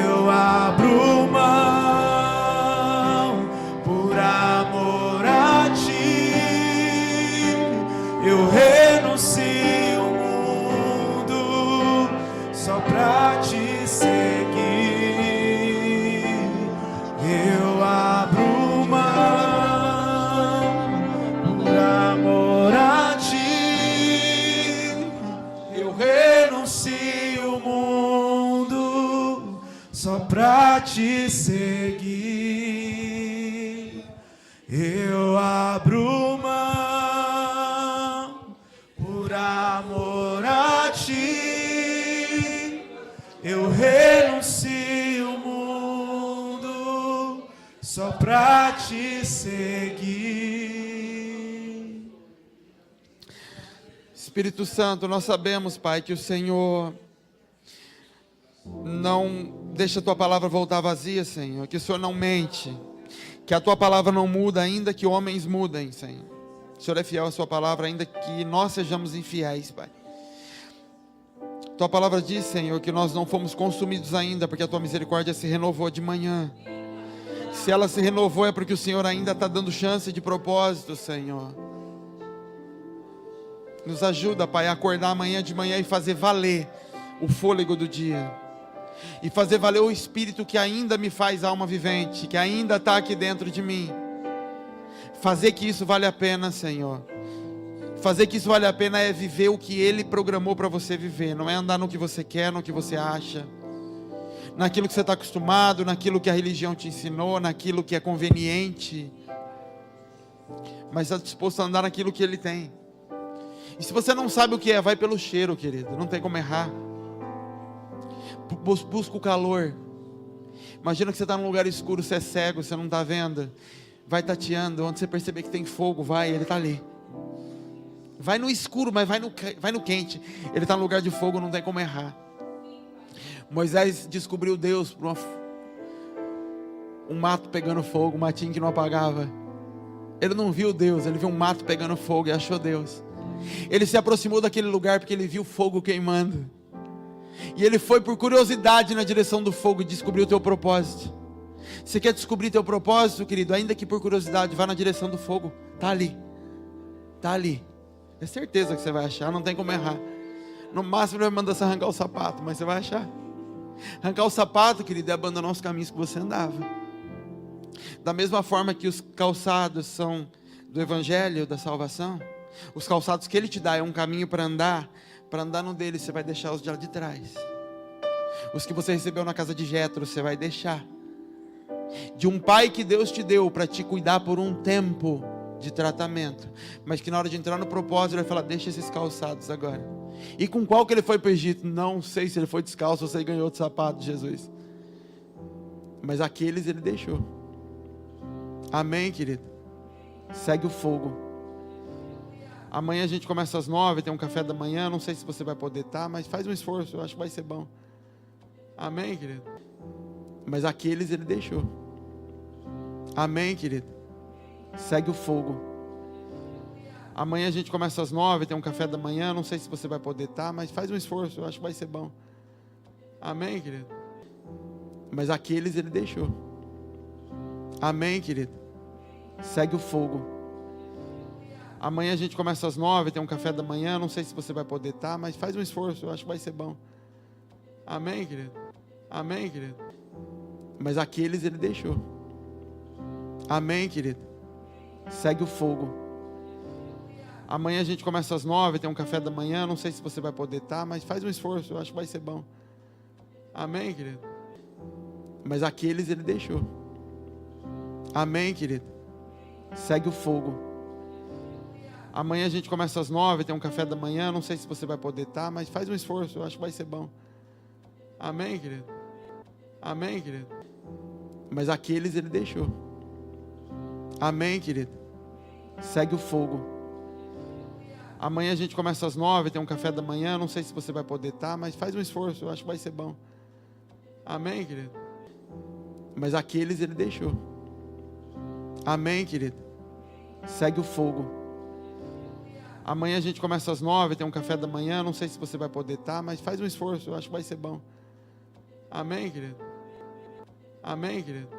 Eu abro mão por amor a ti. Eu renuncio o mundo só pra te seguir. Eu abro mão por amor a ti. Eu renuncio o mundo só pra te seguir. Eu abro mão por amor a ti. Eu renuncio o mundo só pra te seguir. Espírito Santo, nós sabemos, Pai, que o Senhor não deixa a Tua palavra voltar vazia, Senhor, que o Senhor não mente, que a Tua palavra não muda, ainda que homens mudem, Senhor. O Senhor é fiel à Sua palavra, ainda que nós sejamos infiéis, Pai. Tua palavra diz, Senhor, que nós não fomos consumidos ainda, porque a Tua misericórdia se renovou de manhã. Se ela se renovou é porque o Senhor ainda está dando chance de propósito, Senhor. Nos ajuda, Pai, a acordar amanhã de manhã e fazer valer o fôlego do dia. E fazer valer o Espírito que ainda me faz alma vivente, que ainda está aqui dentro de mim. Fazer que isso vale a pena, Senhor. Fazer que isso vale a pena é viver o que Ele programou para você viver. Não é andar no que você quer, no que você acha, naquilo que você está acostumado, naquilo que a religião te ensinou, naquilo que é conveniente, mas está disposto a andar naquilo que Ele tem. E se você não sabe o que é, vai pelo cheiro, querido, não tem como errar. Busca o calor. Imagina que você está num lugar escuro, você é cego, você não está vendo. Vai tateando, onde você perceber que tem fogo, vai, Ele está ali. Vai no escuro, mas vai no quente. Ele está no lugar de fogo, não tem como errar. Moisés descobriu Deus por um mato pegando fogo, um matinho que não apagava. Ele não viu Deus, ele viu um mato pegando fogo e achou Deus. Ele se aproximou daquele lugar porque ele viu fogo queimando. E ele foi por curiosidade na direção do fogo e descobriu o teu propósito. Você quer descobrir teu propósito, querido? Ainda que por curiosidade, vá na direção do fogo. Está ali. Está ali. É certeza que você vai achar, não tem como errar. No máximo ele vai mandar você arrancar o sapato, mas você vai achar. Arrancar o sapato, querido, é abandonar os caminhos que você andava. Da mesma forma que os calçados são do Evangelho, da salvação, os calçados que Ele te dá é um caminho para andar no dele você vai deixar os de lá de trás. Os que você recebeu na casa de Jetro, você vai deixar. De um pai que Deus te deu para te cuidar por um tempo de tratamento, mas que na hora de entrar no propósito ele vai falar, deixa esses calçados agora. E com qual que ele foi para o Egito? Não sei se ele foi descalço ou se ele ganhou outro sapato de Jesus, mas aqueles ele deixou. Amém, querido? Segue o fogo. Amanhã a gente começa às 9, tem um café da manhã, não sei se você vai poder estar, mas faz um esforço, eu acho que vai ser bom. Amém, querido? Mas aqueles ele deixou. Amém, querido? Segue o fogo. Amanhã a gente começa às 9, tem um café da manhã, não sei se você vai poder estar, mas faz um esforço, eu acho que vai ser bom. Amém, querido? Mas aqueles ele deixou. Amém, querido? Segue o fogo. Amanhã a gente começa às 9, tem um café da manhã, não sei se você vai poder estar, mas faz um esforço, eu acho que vai ser bom. Amém, querido? Amém, querido? Mas aqueles ele deixou. Amém, querido? Segue o fogo. Amanhã a gente começa às 9, tem um café da manhã. Não sei se você vai poder estar, mas faz um esforço, eu acho que vai ser bom. Amém, querido? Mas aqueles ele deixou. Amém, querido? Segue o fogo. Amanhã a gente começa às 9, tem um café da manhã. Não sei se você vai poder estar, mas faz um esforço, eu acho que vai ser bom. Amém, querido? Amém, querido? Mas aqueles ele deixou. Amém, querido? Segue o fogo. Amanhã a gente começa às 9, tem um café da manhã. Não sei se você vai poder estar, mas faz um esforço, eu acho que vai ser bom. Amém, querido? Mas aqueles ele deixou. Amém, querido? Segue o fogo. Amanhã a gente começa às 9, tem um café da manhã. Não sei se você vai poder estar, mas faz um esforço, eu acho que vai ser bom. Amém, querido? Amém, querido?